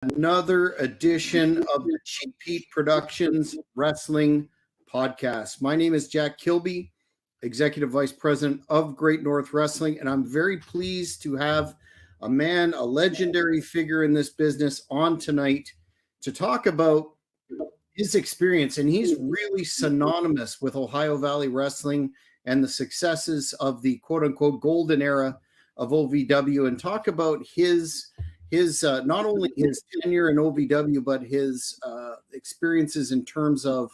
Another edition of the Cheap Pete Productions Wrestling Podcast. My name is Jack Kilby, Executive Vice President of Great North Wrestling, and I'm very pleased to have a legendary figure in this business on tonight to talk about his experience. And he's really synonymous with Ohio Valley Wrestling and the successes of the quote-unquote golden era of OVW, and talk about his not only his tenure in OVW, but his experiences in terms of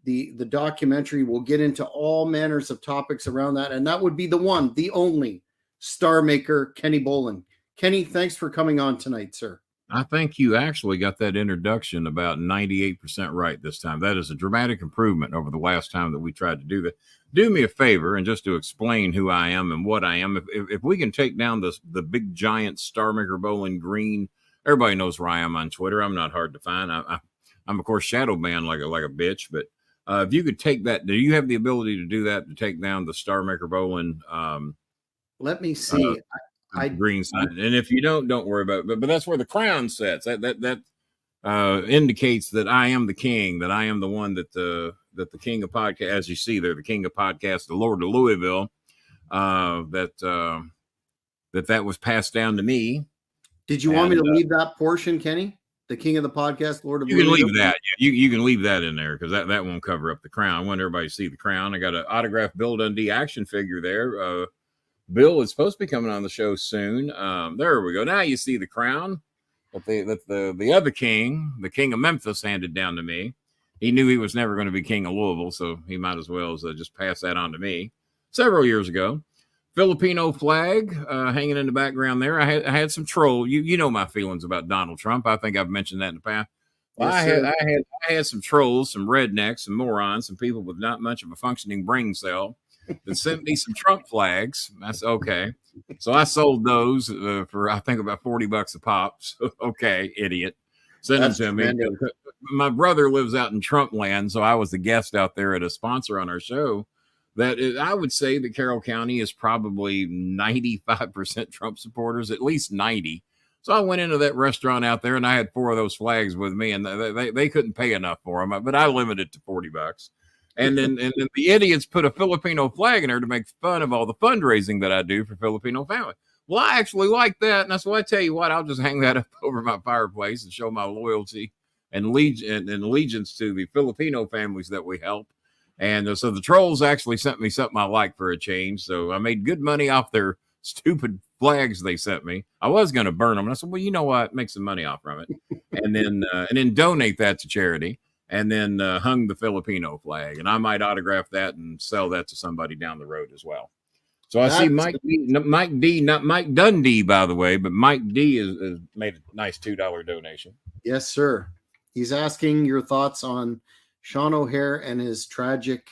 the documentary. We'll get into all manners of topics around that, and that would be the one, the only Star Maker, Kenny Bolin. Kenny, thanks for coming on tonight, sir. I think you actually got that introduction about 98% right this time. That is a dramatic improvement over the last time that we tried to do that. Do me a favor, and just to explain who I am and what I am, if we can take down the big giant Star Maker Bolin green, everybody knows where I am on Twitter. I'm not hard to find. I'm of course shadow banned like a bitch, but if you could take that, do you have the ability to do that, to take down the Star Maker Bolin? Let me see. Green sign, and if you don't worry about it. But that's where the crown sits. That indicates that I am the king, that I am the one that the king of podcast, as you see there, the king of podcast, the Lord of Louisville, that was passed down to me. Did you want me to leave that portion, Kenny? The king of the podcast, Lord of Louisville? You can leave that. Yeah, you can leave that in there, because that won't cover up the crown. I want everybody to see the crown. I got an autographed Bill Dundee action figure there. Bill is supposed to be coming on the show soon. There we go. Now you see the crown that the other king, the king of Memphis, handed down to me. He knew he was never going to be king of Louisville, so he might as well just pass that on to me. Several years ago, Filipino flag hanging in the background there. I had some troll. You know my feelings about Donald Trump. I think I've mentioned that in the past. Well, yes, I had some trolls, some rednecks, some morons, some people with not much of a functioning brain cell that sent me some Trump flags. That's okay. So I sold those for, I think, about $40 a pop. So, okay, idiot. Send them to me. My brother lives out in Trump land, so I was the guest out there at a sponsor on our show. I would say that Carroll County is probably 95% Trump supporters, at least 90. So I went into that restaurant out there, and I had 4 of those flags with me, and they couldn't pay enough for them, but I limited it to $40. And then the idiots put a Filipino flag in there to make fun of all the fundraising that I do for Filipino families. Well, I actually like that, and that's why I tell you what, I'll just hang that up over my fireplace and show my loyalty and allegiance to the Filipino families that we help. And so the trolls actually sent me something I like for a change. So I made good money off their stupid flags they sent me. I was going to burn them, and I said, well, you know what, make some money off from it, and then donate that to charity. And then hung the Filipino flag, and I might autograph that and sell that to somebody down the road as well. So I see Mike D, not Mike Dundee, by the way, but Mike D has made a nice $2 donation. Yes, sir. He's asking your thoughts on Sean O'Hare and his tragic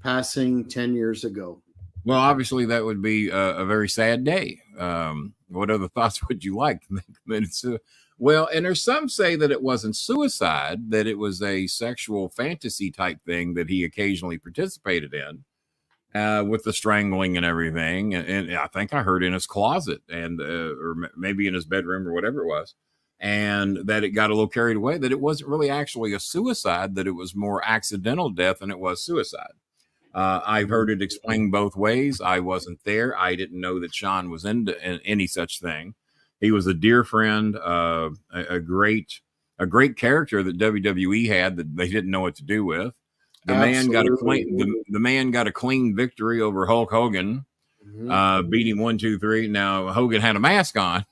passing 10 years ago. Well, obviously that would be a very sad day. What other thoughts would you like? Well, and there's some say that it wasn't suicide, that it was a sexual fantasy type thing that he occasionally participated in, with the strangling and everything. And I think I heard in his closet and or maybe in his bedroom or whatever it was, and that it got a little carried away, that it wasn't really actually a suicide, that it was more accidental death than it was suicide. I've heard it explained both ways. I wasn't there. I didn't know that Sean was into any such thing. He was a dear friend, a great character that WWE had that they didn't know what to do with. The man got a clean victory over Hulk Hogan, beat him 1, 2, 3. Now Hogan had a mask on,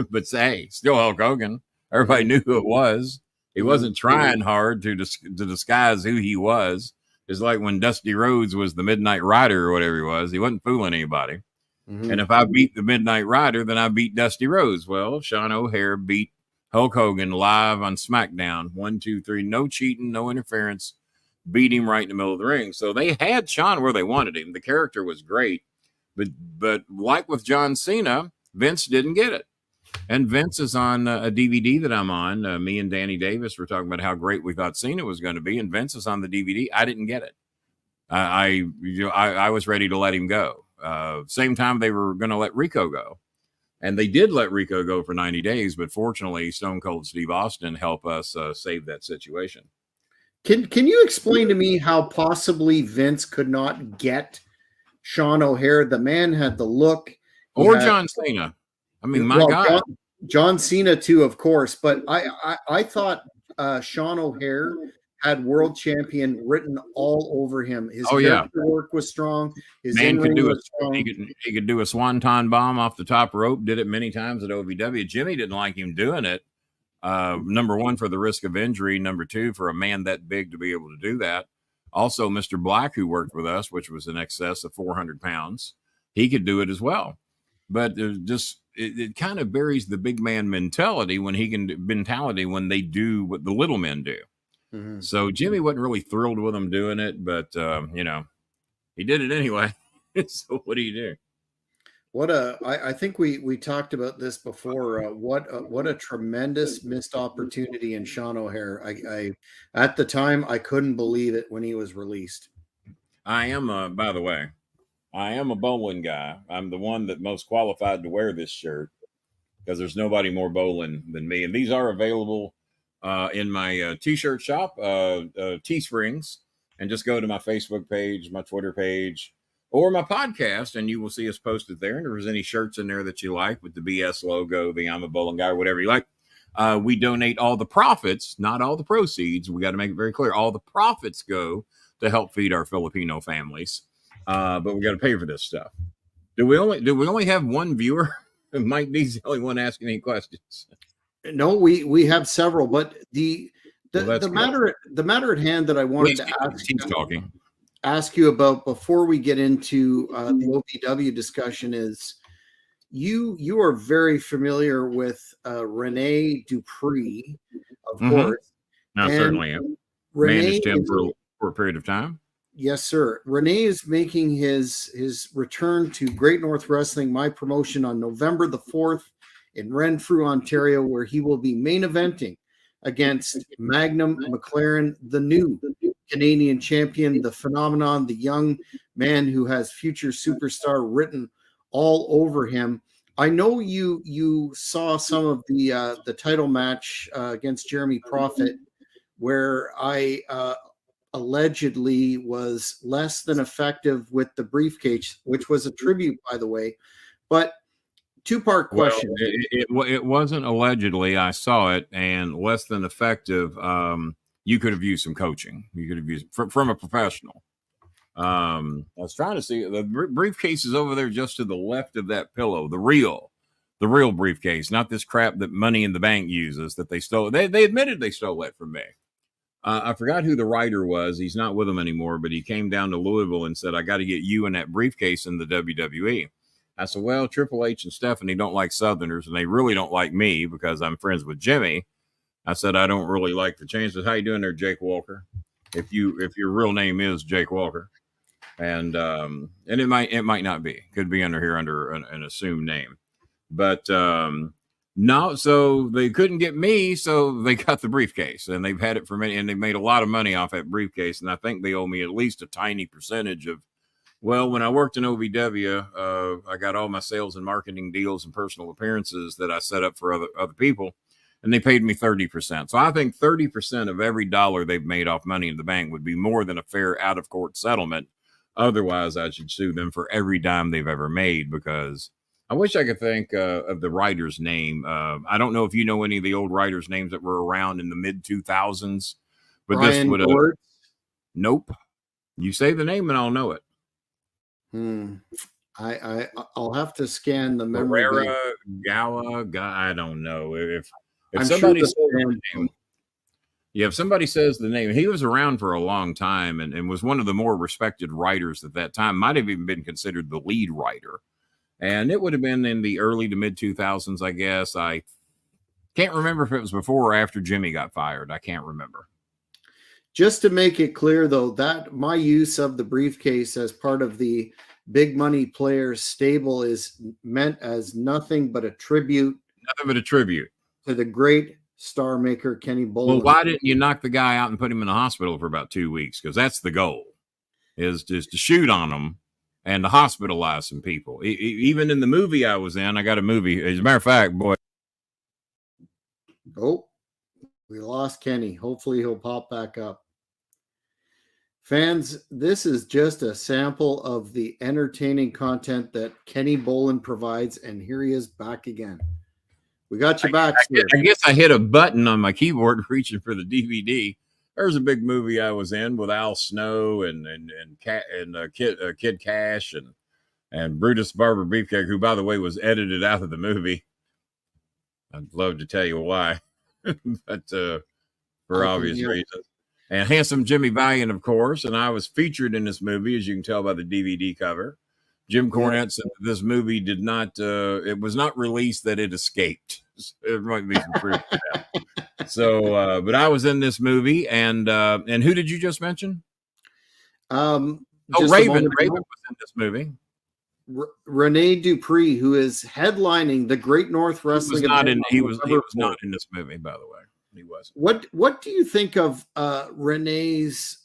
but hey, still Hulk Hogan. Everybody knew who it was. He wasn't trying hard to disguise who he was. It's like when Dusty Rhodes was the Midnight Rider or whatever he was. He wasn't fooling anybody. And if I beat the Midnight Rider, then I beat Dusty Rhodes. Well, Sean O'Hare beat Hulk Hogan live on SmackDown. 1, 2, 3. No cheating, no interference. Beat him right in the middle of the ring. So they had Sean where they wanted him. The character was great. But like with John Cena, Vince didn't get it. And Vince is on a DVD that I'm on. Me and Danny Davis were talking about how great we thought Cena was going to be. And Vince is on the DVD. I didn't get it. I was ready to let him go. Same time they were going to let Rico go. And they did let Rico go for 90 days, but fortunately, Stone Cold Steve Austin helped us save that situation. Can you explain to me how possibly Vince could not get Sean O'Haire? The man had the look. Or John Cena. I mean, my God. John Cena too, of course. But I thought Sean O'Haire had world champion written all over him. His character work was strong. His man could do he could do a swanton bomb off the top rope. Did it many times at OVW. Jimmy didn't like him doing it. Number one, for the risk of injury. Number two, for a man that big to be able to do that. Also, Mr. Black, who worked with us, which was in excess of 400 pounds, he could do it as well. But it kind of buries the big man mentality when they do what the little men do. Mm-hmm. So Jimmy wasn't really thrilled with him doing it, but he did it anyway. So what do you do? I think we talked about this before. What a tremendous missed opportunity in Sean O'Haire. I at the time I couldn't believe it when he was released. I am by the way, I am a Bolin guy. I'm the one that most qualified to wear this shirt because there's nobody more Bolin than me. And these are available in my t-shirt shop, Teesprings, and just go to my Facebook page, my Twitter page, or my podcast, and you will see us posted there. And if there's any shirts in there that you like with the BS logo, the I'm a Bolin guy, whatever you like, we donate all the profits, not all the proceeds. We got to make it very clear. All the profits go to help feed our Filipino families. But we got to pay for this stuff. Do we only have one viewer? Mike D's the only one asking any questions. No, we have several, but the matter at hand that I wanted to ask you about before we get into the OVW discussion is you are very familiar with Rene Dupree, of course. I certainly am. Managed him for a period of time. Yes, sir. Rene is making his return to Great North Wrestling, my promotion, on November the 4th in Renfrew, Ontario, where he will be main eventing against Magnum McLaren, the new Canadian champion, the phenomenon, the young man who has future superstar written all over him. I know you saw some of the title match against Jeremy Prophet, where I allegedly was less than effective with the briefcase, which was a tribute, by the way. But two-part question. Well, it wasn't allegedly. I saw it, and less than effective. You could have used some coaching. You could have used from a professional. I was trying to see the briefcase is over there just to the left of that pillow. The real briefcase, not this crap that Money in the Bank uses that they stole. They admitted they stole that from me. I forgot who the writer was. He's not with them anymore, but he came down to Louisville and said, I got to get you in that briefcase in the WWE. I said, well, Triple H and Stephanie don't like Southerners, and they really don't like me because I'm friends with Jimmy. I said, I don't really like the chances. How you doing there, Jake Walker? If your real name is Jake Walker. And it might not be. Could be under an assumed name. But no, so they couldn't get me, so they got the briefcase, and they've had it for many, and they made a lot of money off that briefcase, and I think they owe me at least a tiny percentage of. Well, when I worked in OVW, I got all my sales and marketing deals and personal appearances that I set up for other people, and they paid me 30%. So I think 30% of every dollar they've made off Money in the Bank would be more than a fair out-of-court settlement. Otherwise, I should sue them for every dime they've ever made, because I wish I could think of the writer's name. I don't know if you know any of the old writers' names that were around in the mid-2000s, but Brian this would have. Nope. You say the name and I'll know it. I'll have to scan the memory. Herrera, Gala, I don't know. If somebody says the name, if somebody says the name, he was around for a long time and was one of the more respected writers at that time. Might have even been considered the lead writer. And it would have been in the early to mid 2000s, I guess. I can't remember if it was before or after Jimmy got fired. I can't remember. Just to make it clear, though, that my use of the briefcase as part of the Big Money Players stable is meant as nothing but a tribute. Nothing but a tribute to the great star maker, Kenny Bolin. Well, why didn't you knock the guy out and put him in the hospital for about 2 weeks? Because that's the goal, is just to shoot on him and to hospitalize some people. Even in the movie I was in, I got a movie. As a matter of fact, boy. Oh, we lost Kenny. Hopefully he'll pop back up. Fans, this is just a sample of the entertaining content that Kenny Bolin provides, and here he is back again. We got you back, sir. I guess I hit a button on my keyboard reaching for the DVD. There's a big movie I was in with Al Snow and Kid Cash and Brutus Barber Beefcake, who, by the way, was edited out of the movie. I'd love to tell you why, but for obvious reasons. And Handsome Jimmy Valiant, of course. And I was featured in this movie, as you can tell by the DVD cover. Jim Cornette said this movie did not, it was not released, that it escaped. There might be some proof of that. So, but I was in this movie. And who did you just mention? Raven. Raven was in this movie. Rene Dupree, who is headlining the Great North Wrestling. He was not in this movie, by the way. He was. What do you think of Renee's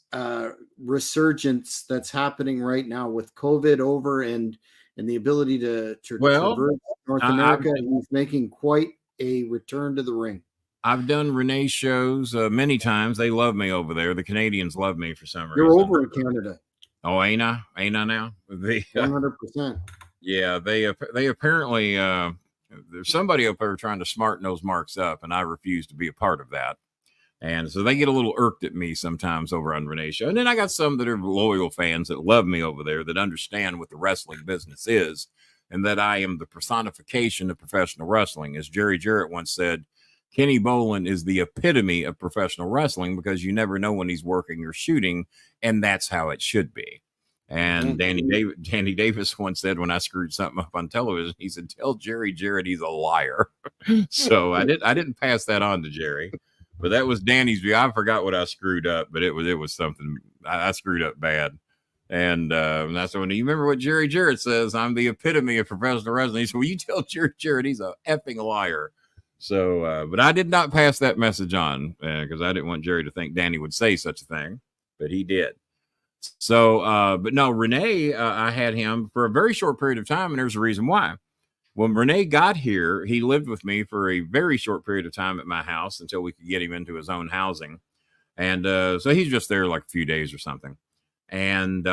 resurgence that's happening right now with COVID over and the ability to traverse North America? He's making quite a return to the ring. I've done Renee's shows many times. They love me over there. The Canadians love me for some reason. You're over in Canada. Oh, ain't I now? 100%. Yeah, they apparently there's somebody up there trying to smarten those marks up, and I refuse to be a part of that. And so they get a little irked at me sometimes over on Renee's show. And then I got some that are loyal fans that love me over there, that understand what the wrestling business is, and that I am the personification of professional wrestling. As Jerry Jarrett once said, Kenny Bolin is the epitome of professional wrestling, because you never know when he's working or shooting, and that's how it should be. And Danny Davis once said, when I screwed something up on television, he said, "Tell Jerry Jarrett he's a liar." So I didn't pass that on to Jerry, but that was Danny's view. I forgot what I screwed up, but it was something I screwed up bad. And that's when you remember what Jerry Jarrett says, "I'm the epitome of professional wrestling." He said, "Well, you tell Jerry Jarrett he's a effing liar." So, but I did not pass that message on because I didn't want Jerry to think Danny would say such a thing, but he did. So, but no, Renee, I had him for a very short period of time, and there's a reason why. When Renee got here, he lived with me for a very short period of time at my house until we could get him into his own housing. And so he's just there like a few days or something. And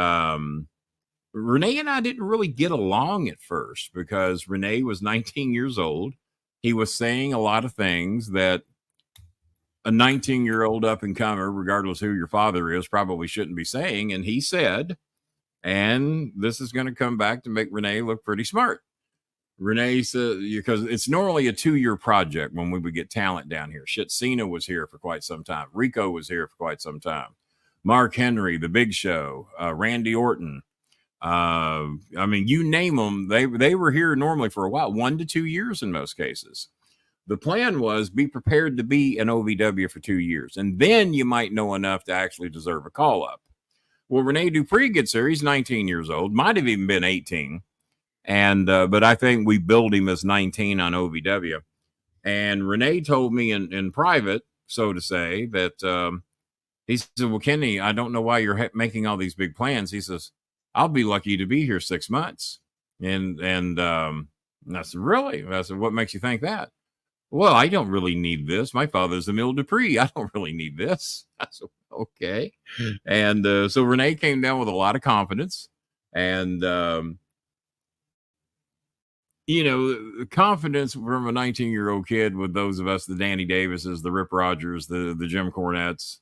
Renee and I didn't really get along at first because Renee was 19 years old. He was saying a lot of things that a 19-year-old up-and-comer, regardless who your father is, probably shouldn't be saying. And he said, and this is going to come back to make Renee look pretty smart. Renee said, because it's normally a 2-year project when we would get talent down here. Shit, Cena was here for quite some time. Rico was here for quite some time. Mark Henry, The Big Show, Randy Orton. I mean, you name them, they were here normally for a while, 1 to 2 years in most cases. The plan was be prepared to be an OVW for 2 years, and then you might know enough to actually deserve a call-up. Well, Rene Dupree gets there. He's 19 years old, might have even been 18. And but I think we billed him as 19 on OVW. And Rene told me in private, so to say, that he said, "Well, Kenny, I don't know why you're making all these big plans." He says, "I'll be lucky to be here 6 months." And I said, "Really?" I said, "What makes you think that?" "Well, I don't really need this. My father's Emile Dupree. I don't really need this." I said, "Okay." And so Rene came down with a lot of confidence. And, you know, confidence from a 19-year-old kid with those of us, the Danny Davises, the Rip Rogers, the Jim Cornettes,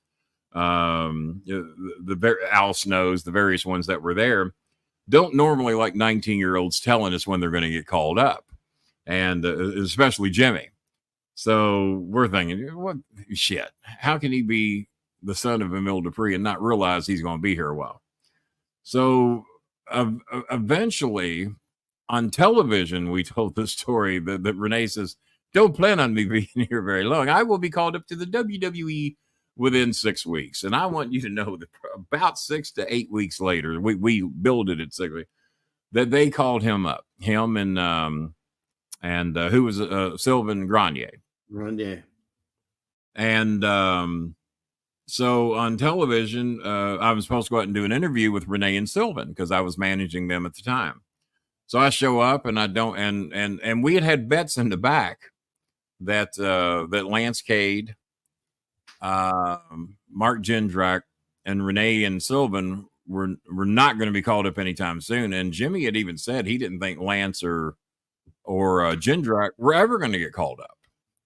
the Al Snows, the various ones that were there, don't normally like 19-year-olds telling us when they're going to get called up. And especially Jimmy. So we're thinking, what shit? How can he be the son of Emile Dupree and not realize he's going to be here a while? So eventually on television, we told the story that Rene says, "Don't plan on me being here very long. I will be called up to the WWE within 6 weeks." And I want you to know that about 6 to 8 weeks later, we builded it 6 weeks, that they called him up, him and who was Sylvain Grenier. Grenier. And So on television, I was supposed to go out and do an interview with Renee and Sylvan because I was managing them at the time. So I show up and I don't, and we had bets in the back that that Lance Cade, Mark Jindrak, and Renee and Sylvan were not going to be called up anytime soon. And Jimmy had even said he didn't think Lance or Jindrak were ever going to get called up.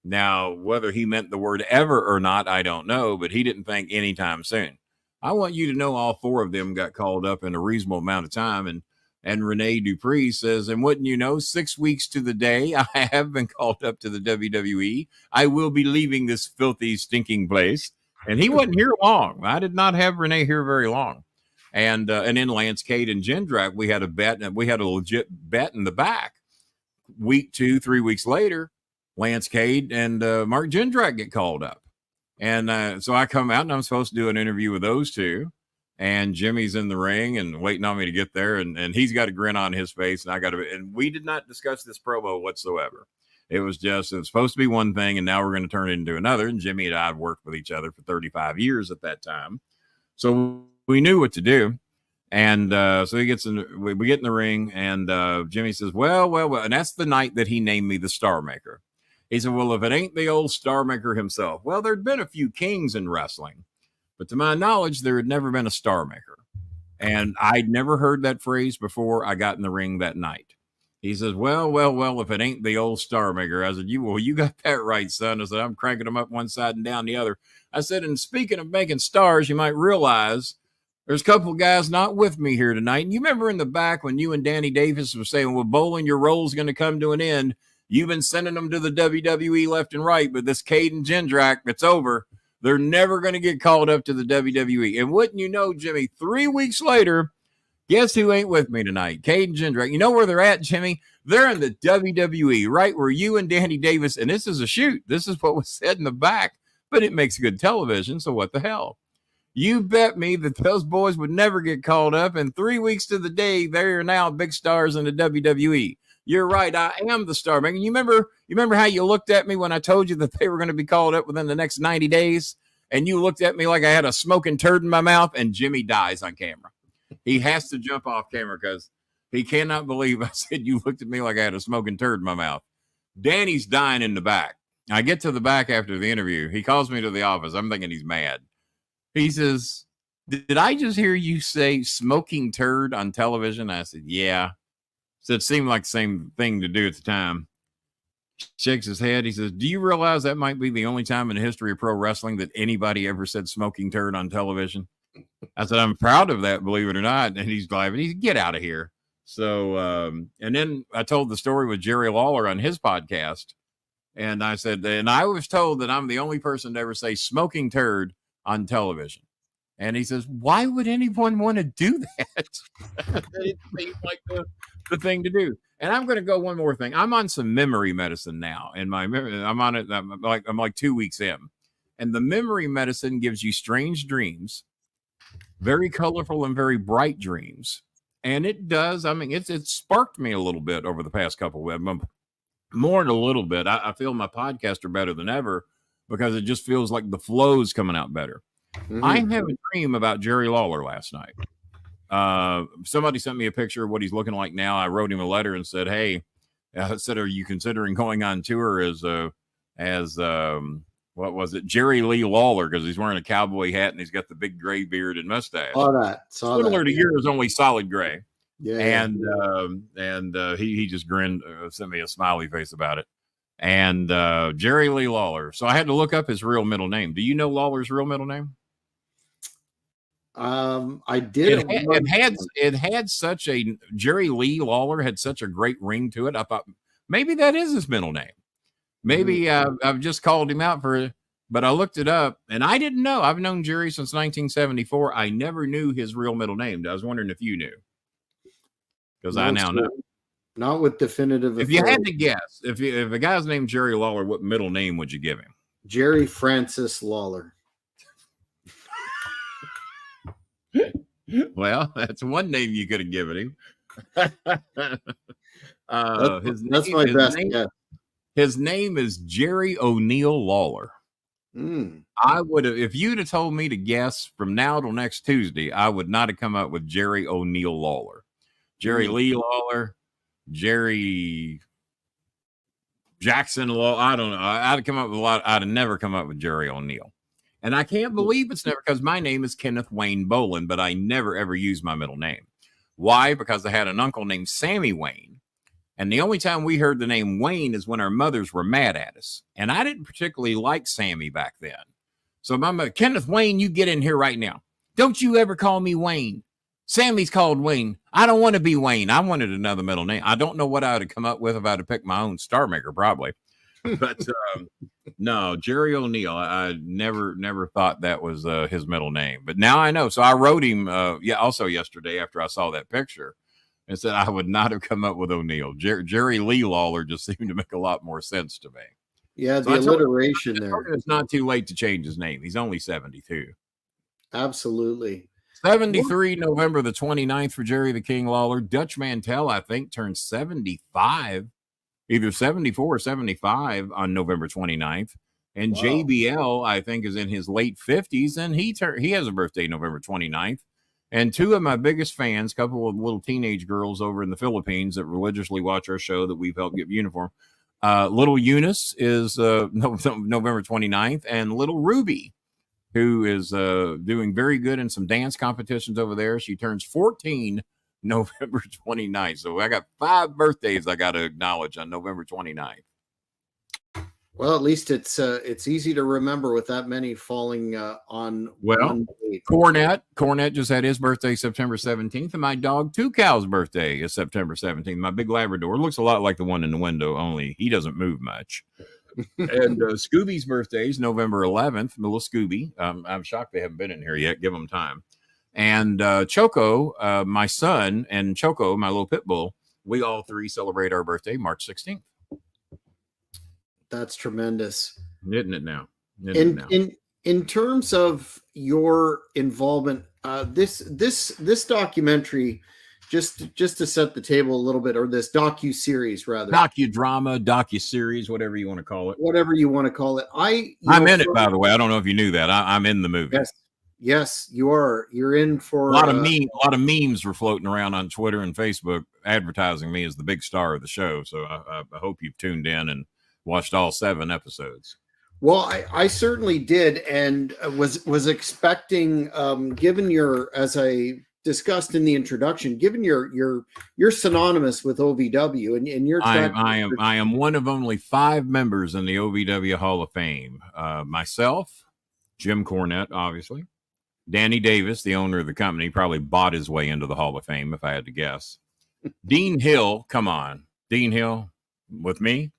Now, whether he meant the word ever or not, I don't know, but he didn't think anytime soon. I want you to know all four of them got called up in a reasonable amount of time. And Renee Dupree says, and wouldn't you know, 6 weeks to the day, I have been called up to the WWE. I will be leaving this filthy, stinking place. And he wasn't here long. I did not have Renee here very long. And then Lance Cade and Jindrak, we had a bet, and we had a legit bet in the back. Week 2, 3 weeks later, Lance Cade and Mark Jindrak get called up. And so I come out and I'm supposed to do an interview with those two. And Jimmy's in the ring and waiting on me to get there. And he's got a grin on his face. And we did not discuss this promo whatsoever. It was supposed to be one thing. And now we're going to turn it into another. And Jimmy and I had worked with each other for 35 years at that time. So we knew what to do. And so we get in the ring and Jimmy says, well. And that's the night that he named me the Star Maker. He said, well, if it ain't the old Star Maker himself. Well, there'd been a few kings in wrestling, but to my knowledge, there had never been a Star Maker. And I'd never heard that phrase before I got in the ring that night. He says, well, if it ain't the old Star Maker. I said, you got that right, son. I said, I'm cranking them up one side and down the other. I said, and speaking of making stars, you might realize there's a couple of guys not with me here tonight. And you remember in the back when you and Danny Davis were saying, well, Bolin, your role's going to come to an end. You've been sending them to the WWE left and right, but this Cade and Jindrak, it's over. They're never going to get called up to the WWE. And wouldn't you know, Jimmy, 3 weeks later, guess who ain't with me tonight? Cade and Jindrak. You know where they're at, Jimmy? They're in the WWE, right where you and Danny Davis, and this is a shoot. This is what was said in the back, but it makes good television, so what the hell? You bet me that those boys would never get called up, and 3 weeks to the day, they're now big stars in the WWE. You're right. I am the Star Maker. You remember how you looked at me when I told you that they were going to be called up within the next 90 days? And you looked at me like I had a smoking turd in my mouth, and Jimmy dies on camera. He has to jump off camera because he cannot believe I said you looked at me like I had a smoking turd in my mouth. Danny's dying in the back. I get to the back after the interview. He calls me to the office. I'm thinking he's mad. He says, did I just hear you say smoking turd on television? I said, yeah. So it seemed like the same thing to do at the time. Shakes his head. He says, do you realize that might be the only time in the history of pro wrestling that anybody ever said smoking turd on television? I said, I'm proud of that, believe it or not. And he's laughing. He said, get out of here. So, and then I told the story with Jerry Lawler on his podcast. And I said, and I was told that I'm the only person to ever say smoking turd on television. And he says, why would anyone want to do that? It seems like the thing to do. And I'm going to go one more thing. I'm on some memory medicine now. And I'm on it. I'm like 2 weeks in. And the memory medicine gives you strange dreams, very colorful and very bright dreams. And it does. I mean, it's sparked me a little bit over the past couple of weeks. More than a little bit. I feel my podcasts are better than ever because it just feels like the flow's coming out better. Mm-hmm. I have a dream about Jerry Lawler last night. Somebody sent me a picture of what he's looking like now. I wrote him a letter and said, hey, I said, are you considering going on tour as what was it? Jerry Lee Lawler, because he's wearing a cowboy hat and he's got the big gray beard and mustache. Similar to yours, only solid gray. Yeah. And he just grinned, sent me a smiley face about it. And Jerry Lee Lawler. So I had to look up his real middle name. Do you know Lawler's real middle name? I did. It had such a Jerry Lee Lawler had such a great ring to it. I thought maybe that is his middle name. Maybe I've just called him out for it, but I looked it up and I didn't know. I've known Jerry since 1974. I never knew his real middle name. I was wondering if you knew, because I now know. Not with definitive. If you had to guess, if a guy's named Jerry Lawler, what middle name would you give him? Jerry Francis Lawler. Well, that's one name you could have given him. That's my best guess. His name is Jerry O'Neill Lawler. I would have, if you'd have told me to guess from now till next Tuesday, I would not have come up with Jerry O'Neal Lawler. Jerry Lee Lawler, Jerry Jackson Law. I don't know. I'd have come up with a lot. I'd have never come up with Jerry O'Neal. And I can't believe it's never, because my name is Kenneth Wayne Bolin, but I never ever used my middle name. Why? Because I had an uncle named Sammy Wayne. And the only time we heard the name Wayne is when our mothers were mad at us. And I didn't particularly like Sammy back then. So my mother, Kenneth Wayne, you get in here right now. Don't you ever call me Wayne. Sammy's called Wayne. I don't want to be Wayne. I wanted another middle name. I don't know what I would have come up with if I had to pick my own Star Maker, probably. But no, Jerry O'Neal. I never thought that was his middle name. But now I know. So I wrote him, also yesterday after I saw that picture, and said I would not have come up with O'Neal. Jerry Lee Lawler just seemed to make a lot more sense to me. Yeah, the alliteration there. It's not too late to change his name. He's only 72. Absolutely. 73, November the 29th for Jerry the King Lawler. Dutch Mantell, I think, turned 75, either 74 or 75 on November 29th. And wow. JBL, I think, is in his late 50s, and he has a birthday November 29th. And two of my biggest fans, a couple of little teenage girls over in the Philippines that religiously watch our show that we've helped get uniform. Little Eunice is November 29th, and little Ruby, who is doing very good in some dance competitions over there. She turns 14 November 29th. So I got 5 birthdays I got to acknowledge on November 29th. Well, at least it's easy to remember with that many falling on one date. Cornette just had his birthday September 17th, and my dog Two Cow's birthday is September 17th. My big Labrador looks a lot like the one in the window, only he doesn't move much. And Scooby's birthday is November 11th. Little Scooby. I'm shocked they haven't been in here yet. Give them time. And Choco, my son, and Choco, my little pit bull, we all three celebrate our birthday March 16th. That's tremendous. Isn't it now? In terms of your involvement, this documentary, just to set the table a little bit, or this docu-series rather. Docudrama, docu-series, whatever you want to call it. Whatever you want to call it. I'm in it, by the way. I don't know if you knew that. I'm in the movie. Yes, you are. You're in for a lot of memes were floating around on Twitter and Facebook advertising me as the big star of the show. So I hope you've tuned in and watched all 7 episodes. Well, I certainly did, and was expecting, given your, as I discussed in the introduction, given you're synonymous with OVW, and you're I am one of only 5 members in the OVW Hall of Fame. Myself, Jim Cornette, obviously, Danny Davis, the owner of the company, probably bought his way into the Hall of Fame if I had to guess. Dean Hill, come on, Dean Hill with me.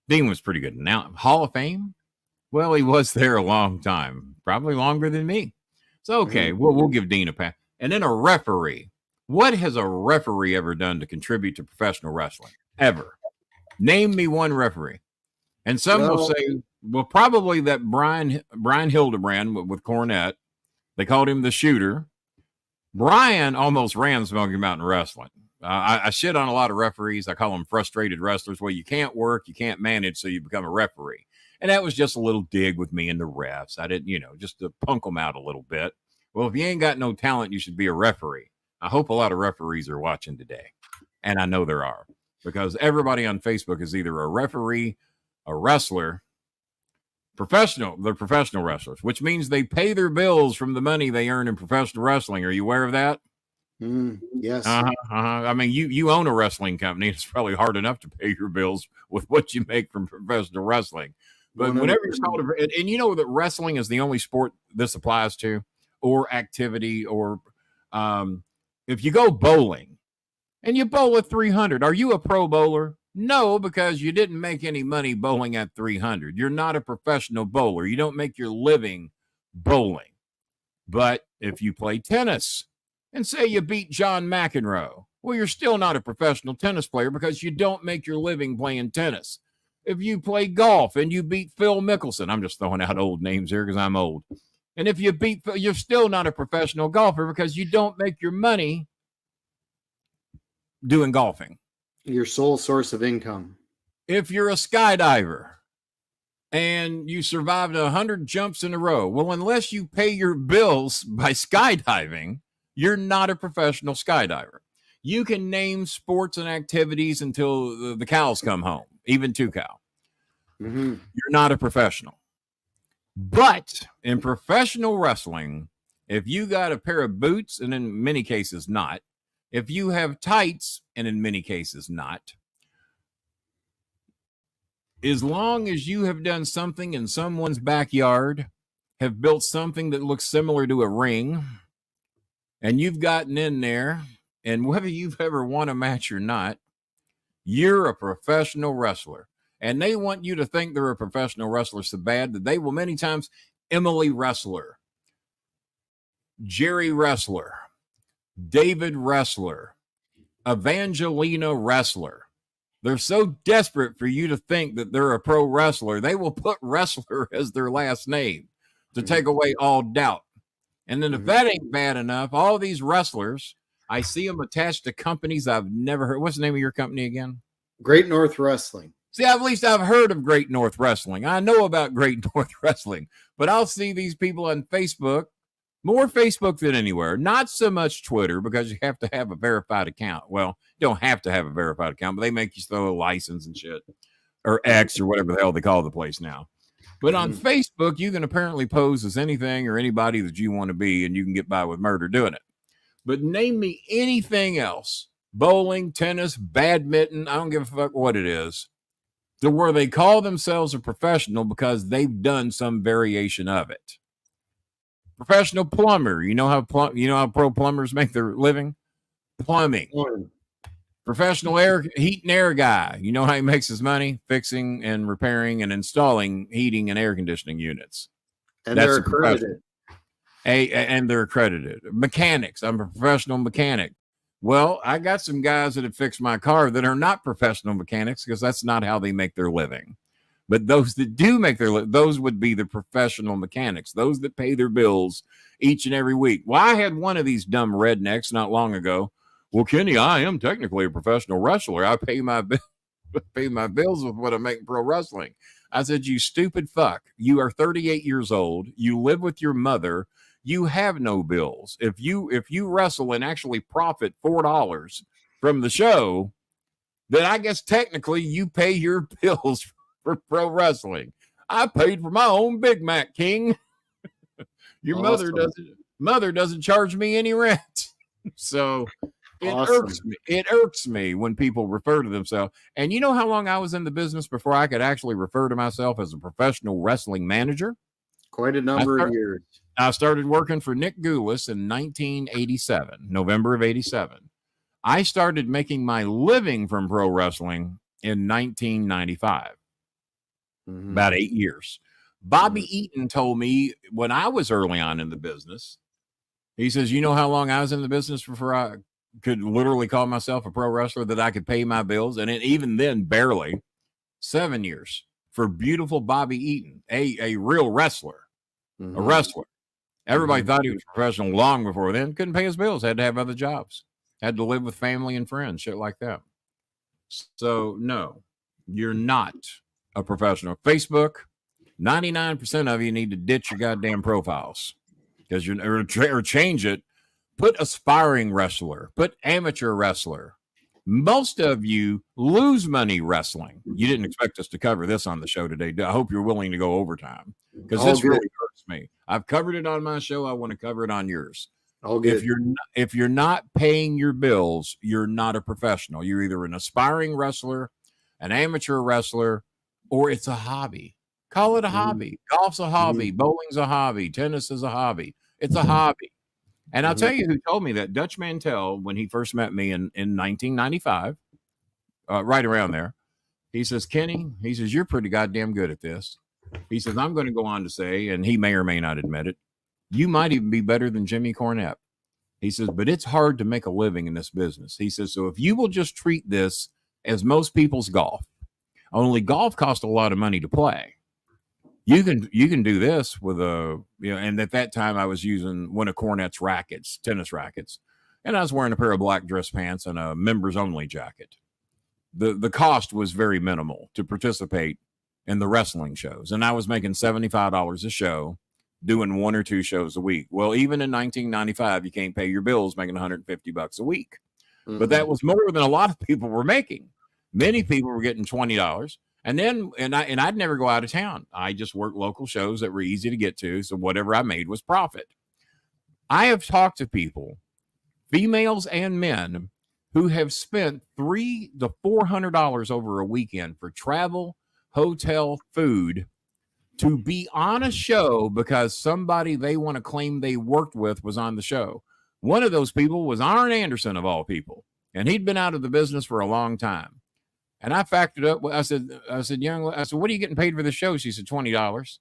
Dean was pretty good. Now, Hall of Fame? Well, he was there a long time, probably longer than me. So, okay, we'll give Dean a pass. And then a referee. What has a referee ever done to contribute to professional wrestling? Ever. Name me one referee. And some will say, well, probably that Brian Hildebrand with Cornette. They called him the shooter. Brian almost ran Smoky Mountain Wrestling. I shit on a lot of referees. I call them frustrated wrestlers. Well, you can't work, you can't manage, so you become a referee. And that was just a little dig with me and the refs. I didn't, just to punk them out a little bit. Well, if you ain't got no talent, you should be a referee. I hope a lot of referees are watching today. And I know there are. Because everybody on Facebook is either a referee, a wrestler, professional. They're professional wrestlers, which means they pay their bills from the money they earn in professional wrestling. Are you aware of that? Yes. I mean, you own a wrestling company. It's probably hard enough to pay your bills with what you make from professional wrestling. But 100%. Whenever you're called, and you know that wrestling is the only sport this applies to, or activity, or if you go bowling and you bowl at 300, are you a pro bowler? No, because you didn't make any money bowling at 300. You're not a professional bowler. You don't make your living bowling. But if you play tennis, and say you beat John McEnroe, well, you're still not a professional tennis player because you don't make your living playing tennis. If you play golf and you beat Phil Mickelson, I'm just throwing out old names here because I'm old. And if you're still not a professional golfer because you don't make your money doing golfing. Your sole source of income. If you're a skydiver and you survived 100 jumps in a row. Well, unless you pay your bills by skydiving, you're not a professional skydiver. You can name sports and activities until the cows come home, even 2 cow. You're not a professional. But in professional wrestling, if you got a pair of boots, and in many cases not, if you have tights, and in many cases not, as long as you have done something in someone's backyard, have built something that looks similar to a ring, and you've gotten in there, and whether you've ever won a match or not, you're a professional wrestler. And they want you to think they're a professional wrestler so bad that they will many times Emily Wrestler, Jerry Wrestler, David Wrestler, Evangelina Wrestler. They're so desperate for you to think that they're a pro wrestler, they will put wrestler as their last name to take away all doubt. And then if that ain't bad enough, all these wrestlers, I see them attached to companies I've never heard. What's the name of your company again? Great North Wrestling. See, at least I've heard of Great North Wrestling. I know about Great North Wrestling, but I'll see these people on Facebook, more Facebook than anywhere, not so much Twitter, because you have to have a verified account. Well, you don't have to have a verified account, but they make you throw a license and shit, or X or whatever the hell they call the place now. But on Facebook, you can apparently pose as anything or anybody that you want to be, and you can get by with murder doing it. But name me anything else, bowling, tennis, badminton, I don't give a fuck what it is, to where they call themselves a professional because they've done some variation of it. Professional plumber, you know how pro plumbers make their living? Plumbing. Professional heat and air guy, you know how he makes his money? Fixing and repairing and installing heating and air conditioning units. And they're accredited. And they're accredited. Mechanics, I'm a professional mechanic. Well, I got some guys that have fixed my car that are not professional mechanics because that's not how they make their living. But those that do make their living, those would be the professional mechanics, those that pay their bills each and every week. Well, I had one of these dumb rednecks not long ago. Well, Kenny, I am technically a professional wrestler. I pay my bills with what I make in pro wrestling. I said, you stupid fuck. You are 38 years old. You live with your mother. You have no bills. If you wrestle and actually profit $4 from the show, then I guess technically you pay your bills for pro wrestling. I paid for my own Big Mac, King. Your mother doesn't charge me any rent. So it irks me when people refer to themselves. And you know how long I was in the business before I could actually refer to myself as a professional wrestling manager? Quite a number of years. I started working for Nick Goulas in 1987, November of 87. I started making my living from pro wrestling in 1995, about 8 years. Bobby Eaton told me when I was early on in the business, he says, you know how long I was in the business before I could literally call myself a pro wrestler, that I could pay my bills? And even then, barely 7 years for beautiful Bobby Eaton, a real wrestler, a wrestler. Everybody thought he was professional long before then. Couldn't pay his bills. Had to have other jobs. Had to live with family and friends, shit like that. So, no, you're not a professional. Facebook, 99% of you need to ditch your goddamn profiles because or change it. Put aspiring wrestler. Put amateur wrestler. Most of you lose money wrestling. You didn't expect us to cover this on the show today. I hope you're willing to go overtime because this really hurts me. I've covered it on my show. I want to cover it on yours. If you're not paying your bills, you're not a professional. You're either an aspiring wrestler, an amateur wrestler, or it's a hobby. Call it a hobby. Golf's a hobby. Bowling's a hobby. Tennis is a hobby. It's a hobby. And I'll tell you who told me that. Dutch Mantell, when he first met me in 1995, right around there, he says, Kenny, he says, you're pretty goddamn good at this. He says, I'm going to go on to say, and he may or may not admit it, you might even be better than Jimmy Cornette. He says, but it's hard to make a living in this business. He says, so if you will just treat this as most people's golf, only golf costs a lot of money to play. You can do this with and at that time I was using one of Cornette's rackets, tennis rackets, and I was wearing a pair of black dress pants and a members only jacket. The cost was very minimal to participate in the wrestling shows. And I was making $75 a show, doing 1 or 2 shows a week. Well, even in 1995, you can't pay your bills making $150 a week. But that was more than a lot of people were making. Many people were getting $20. And I'd never go out of town. I just worked local shows that were easy to get to. So whatever I made was profit. I have talked to people, females and men, who have spent $300 to $400 over a weekend for travel, hotel, food to be on a show because somebody they want to claim they worked with was on the show. One of those people was Arn Anderson, of all people, and he'd been out of the business for a long time. And I factored up. I said, what are you getting paid for the show? She said, $20.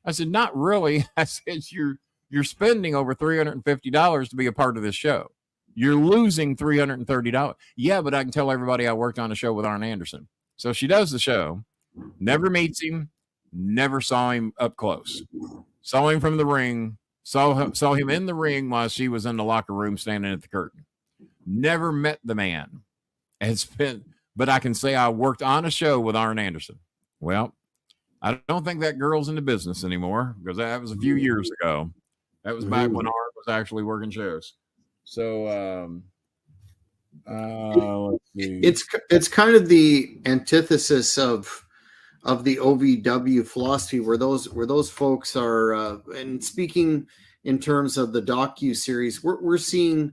I said, not really. I said, you're spending over $350 to be a part of this show. You're losing $330. Yeah, but I can tell everybody I worked on a show with Arn Anderson. So she does the show, never meets him, never saw him up close. Saw him from the ring, saw him in the ring while she was in the locker room standing at the curtain. Never met the man. But I can say I worked on a show with Arn Anderson. Well, I don't think that girl's in the business anymore because that was a few years ago. That was back when Arn was actually working shows. So let's see. It's kind of the antithesis of the OVW philosophy, where those folks are. And speaking in terms of the docu-series, we're seeing,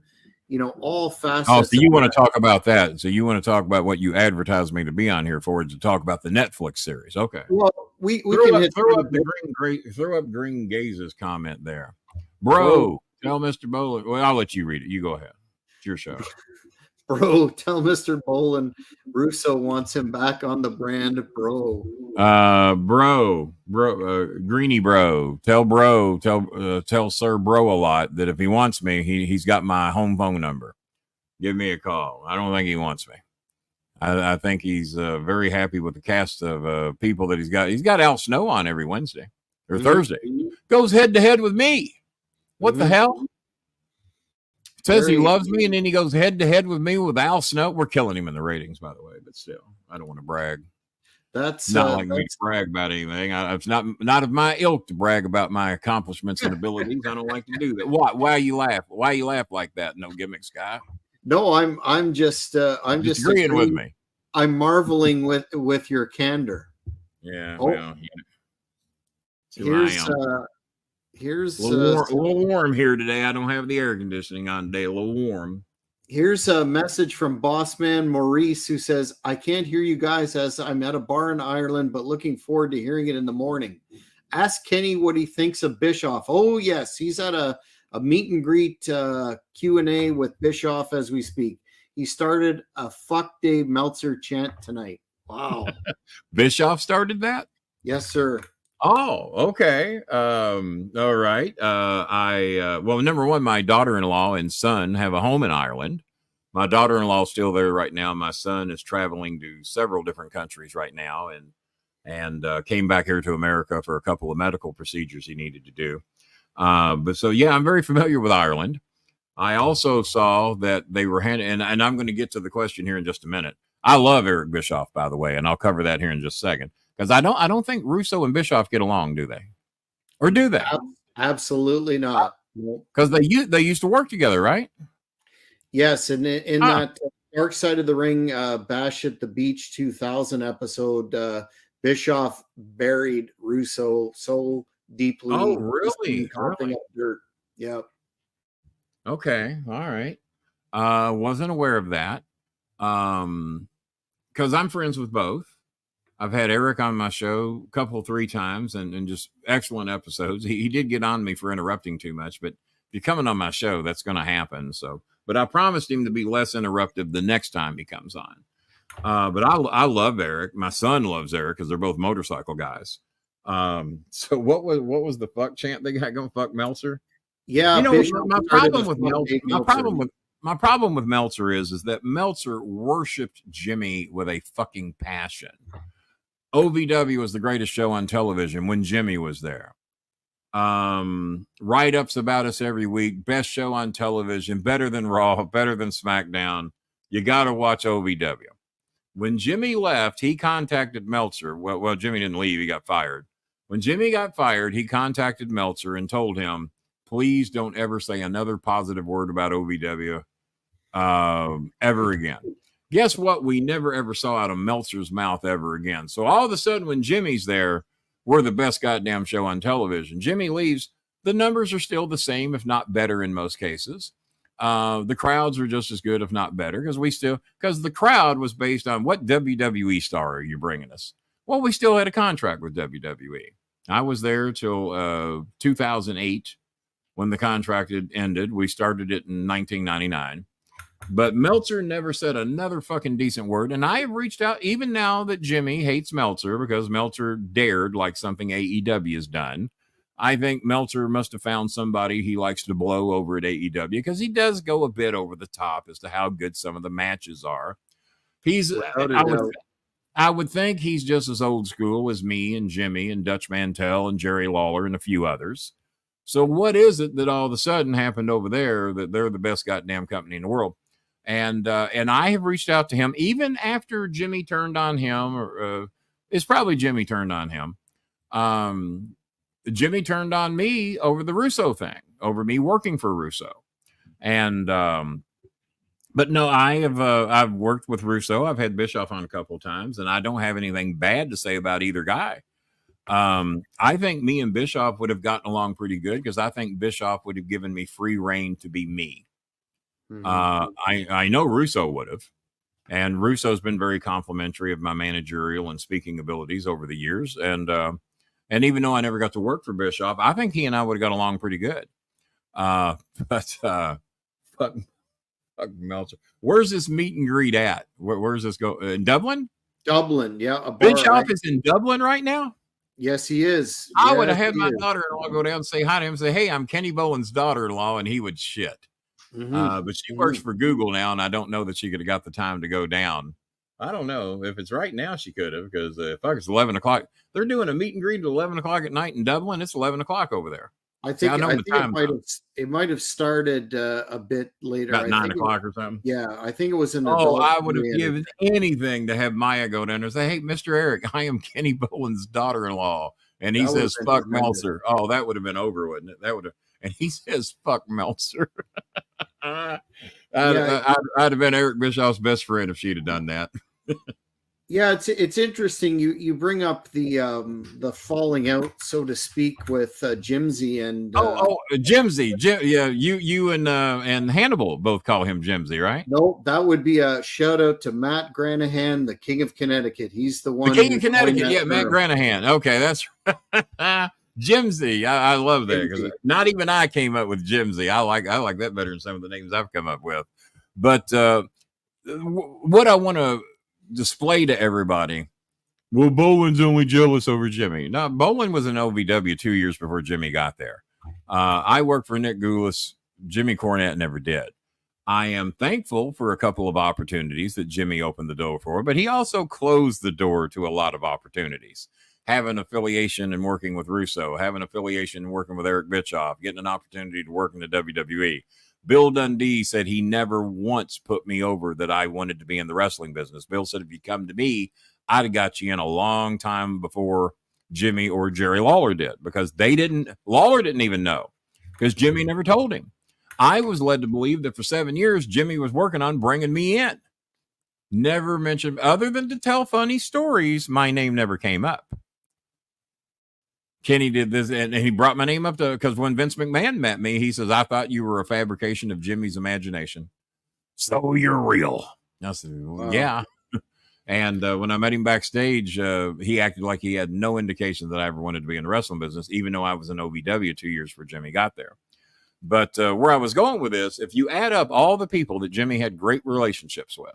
all facets. Oh, so you want to talk about that? So you want to talk about what you advertised me to be on here for? To talk about the Netflix series? Okay. Well, we can throw up Green Gaze's comment there, bro. Tell Mr. Bolin. Well, I'll let you read it. You go ahead. It's your show. Bro, tell Mr. Bolin Russo wants him back on the brand, bro. Greeny bro. Tell Sir Bro a lot that if he wants me, he's got my home phone number. Give me a call. I don't think he wants me. I think he's very happy with the cast of people that he's got. He's got Al Snow on every Wednesday or Thursday. Goes head to head with me. What the hell? Says he loves me, and then he goes head to head with me with Al Snow. We're killing him in the ratings, by the way, but still, I don't want to brag. That's not like me to brag about anything. It's not of my ilk to brag about my accomplishments and abilities. I don't like to do that. Why you laugh? Why you laugh like that? No gimmicks, guy. No, I'm just agreeing with me. I'm marveling with your candor. Yeah. Oh. Well, Here's a little warm here today. I don't have the air conditioning on today. A little warm. Here's a message from Bossman Maurice, who says, I can't hear you guys as I'm at a bar in Ireland, but looking forward to hearing it in the morning. Ask Kenny what he thinks of Bischoff. Oh, yes. He's at a meet and greet Q&A with Bischoff as we speak. He started a fuck Dave Meltzer chant tonight. Wow. Bischoff started that? Yes, sir. Oh, okay. All right. Well, number one, my daughter-in-law and son have a home in Ireland. My daughter-in-law is still there right now. My son is traveling to several different countries right now and came back here to America for a couple of medical procedures he needed to do. But so, yeah, I'm very familiar with Ireland. I also saw that they were and I'm going to get to the question here in just a minute. I love Eric Bischoff, by the way, and I'll cover that here in just a second. Because I don't think Russo and Bischoff get along, do they? Or do they? Absolutely not. Because they used to work together, right? Yes, and in that Dark Side of the Ring Bash at the Beach 2000 episode, Bischoff buried Russo so deeply. Oh, really? Coughing up dirt. Yep. Okay. All right. Wasn't aware of that. Because I'm friends with both. I've had Eric on my show a 3 times and just excellent episodes. He did get on me for interrupting too much, but if you're coming on my show, that's going to happen. So, but I promised him to be less interruptive the next time he comes on. But I love Eric. My son loves Eric because they're both motorcycle guys. So what was the fuck chant they got going? Fuck Meltzer. Yeah. My problem with Meltzer is that Meltzer worshipped Jimmy with a fucking passion. OVW was the greatest show on television when Jimmy was there. Write-ups about us every week. Best show on television. Better than Raw. Better than SmackDown. You got to watch OVW. When Jimmy left, he contacted Meltzer. Well, Jimmy didn't leave. He got fired. When Jimmy got fired, he contacted Meltzer and told him, please don't ever say another positive word about OVW ever again. Guess what? We never ever saw out of Meltzer's mouth ever again. So all of a sudden, when Jimmy's there, we're the best goddamn show on television. Jimmy leaves. The numbers are still the same, if not better in most cases. The crowds are just as good, if not better, because the crowd was based on what WWE star are you bringing us? Well, we still had a contract with WWE. I was there till 2008 when the contract had ended. We started it in 1999. But Meltzer never said another fucking decent word. And I have reached out, even now that Jimmy hates Meltzer because Meltzer dared like something AEW has done. I think Meltzer must have found somebody he likes to blow over at AEW because he does go a bit over the top as to how good some of the matches are. I would think he's just as old school as me and Jimmy and Dutch Mantel and Jerry Lawler and a few others. So what is it that all of a sudden happened over there that they're the best goddamn company in the world? And I have reached out to him even after Jimmy turned on him, or it's probably Jimmy turned on him. Jimmy turned on me over the Russo thing, over me working for Russo. And but no, I've worked with Russo. I've had Bischoff on a couple of times, and I don't have anything bad to say about either guy. I think me and Bischoff would have gotten along pretty good because I think Bischoff would have given me free reign to be me. I know Russo would have, and Russo's been very complimentary of my managerial and speaking abilities over the years. And even though I never got to work for Bischoff, I think he and I would have got along pretty good. Fuck Meltzer. Where's this meet and greet at? Where's this go? In Dublin? Dublin, yeah. Bischoff is in Dublin right now? Yes, he is. I would have had my daughter-in-law go down and say hi to him and say, hey, I'm Kenny Bolin's daughter-in-law, and he would shit. But she works for Google now, and I don't know that she could have got the time to go down. I don't know. If it's right now, she could have, because fuck, it's 11 o'clock. They're doing a meet and greet at 11 o'clock at night in Dublin. It's 11 o'clock over there. I think it might have started a bit later. About 9 o'clock or something. Yeah, I think it was in. I would have given anything to have Maya go down there and say, hey, Mr. Eric, I am Kenny Bolin's daughter-in-law. And he says, fuck Meltzer. Oh, that would have been over, wouldn't it? That would have. And he says, fuck Meltzer. I'd have been Eric Bischoff's best friend if she'd have done that. Yeah, it's interesting. You bring up the falling out, so to speak, with Jimsy and Jimsy. Yeah, you and Hannibal both call him Jimsy, right? No, that would be a shout out to Matt Granahan, the King of Connecticut. He's the one. The King of Connecticut, yeah, Matt Granahan. Okay, that's Jimsy. I love that because not even I came up with Jimsy. I like that better than some of the names I've come up with. But what I want to display to everybody, well, Bolin's only jealous over Jimmy. No, Bolin was in OVW 2 years before Jimmy got there. I worked for Nick Goulas. Jimmy Cornette never did. I am thankful for a couple of opportunities that Jimmy opened the door for, but he also closed the door to a lot of opportunities. Having affiliation and working with Russo, having affiliation and working with Eric Bischoff, getting an opportunity to work in the WWE. Bill Dundee said he never once put me over that I wanted to be in the wrestling business. Bill said, if you come to me, I'd have got you in a long time before Jimmy or Jerry Lawler did, because Lawler didn't even know, because Jimmy never told him. I was led to believe that for 7 years, Jimmy was working on bringing me in. Never mentioned, other than to tell funny stories, my name never came up. Kenny did this, and he brought my name up because when Vince McMahon met me, he says, I thought you were a fabrication of Jimmy's imagination. So you're real. I said, well, yeah. And when I met him backstage, he acted like he had no indication that I ever wanted to be in the wrestling business, even though I was in OVW 2 years before Jimmy got there. But where I was going with this, if you add up all the people that Jimmy had great relationships with,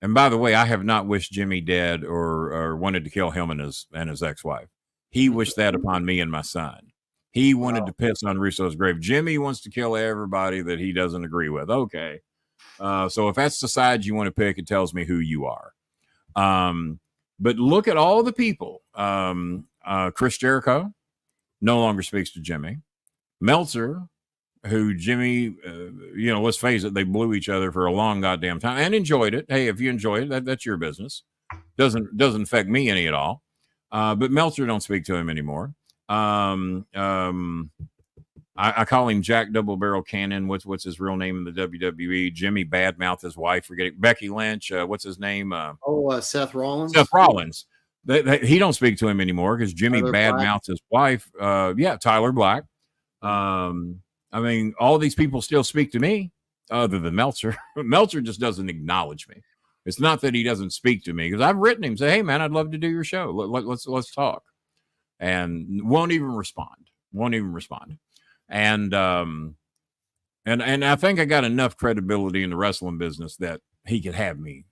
and by the way, I have not wished Jimmy dead or wanted to kill him and his ex-wife. He wished that upon me and my son. He wanted to piss on Russo's grave. Jimmy wants to kill everybody that he doesn't agree with. Okay. So if that's the side you want to pick, it tells me who you are. But look at all the people. Chris Jericho no longer speaks to Jimmy. Meltzer who Jimmy, let's face it, they blew each other for a long goddamn time and enjoyed it. Hey, if you enjoy it, that's your business. Doesn't affect me any at all. But Meltzer don't speak to him anymore. I call him Jack Double Barrel Cannon. What's his real name in the WWE? Jimmy Badmouth his wife. Forgetting Becky Lynch. What's his name? Seth Rollins. Seth Rollins. He don't speak to him anymore because Jimmy Badmouth his wife. Tyler Black. I mean, all these people still speak to me, other than Meltzer. Meltzer just doesn't acknowledge me. It's not that he doesn't speak to me because I've written him, say, "Hey man, I'd love to do your show. Let's talk," and won't even respond. And I think I got enough credibility in the wrestling business that he could have me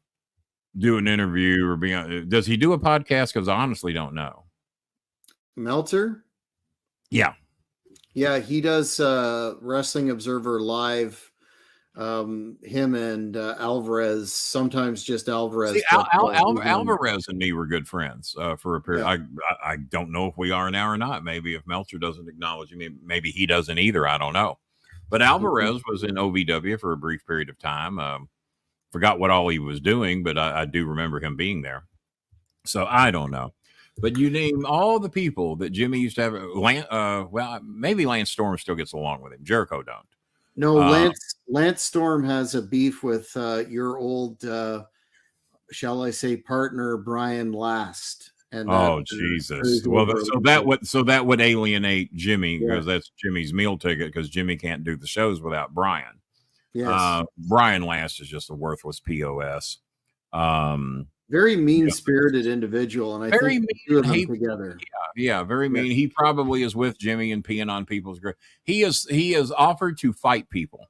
do an interview or be on. Does he do a podcast? Because I honestly don't know. Meltzer? Yeah, he does Wrestling Observer Live. Him and Alvarez, sometimes just Alvarez. See, Alvarez and me were good friends for a period. Yeah. I don't know if we are now or not. Maybe if Meltzer doesn't acknowledge me, maybe he doesn't either. I don't know. But Alvarez was in OVW for a brief period of time. Forgot what all he was doing, but I do remember him being there. So I don't know. But you name all the people that Jimmy used to have. Maybe Lance Storm still gets along with him. Jericho don't. No, Lance Storm has a beef with your old, shall I say, partner Brian Last. And Jesus! Well, that would alienate Jimmy because that's Jimmy's meal ticket because Jimmy can't do the shows without Brian. Yes. Brian Last is just a worthless POS. Very mean-spirited individual, and I think the two of them together. Yeah, very mean. He probably is with Jimmy and peeing on people's grave. He has offered to fight people.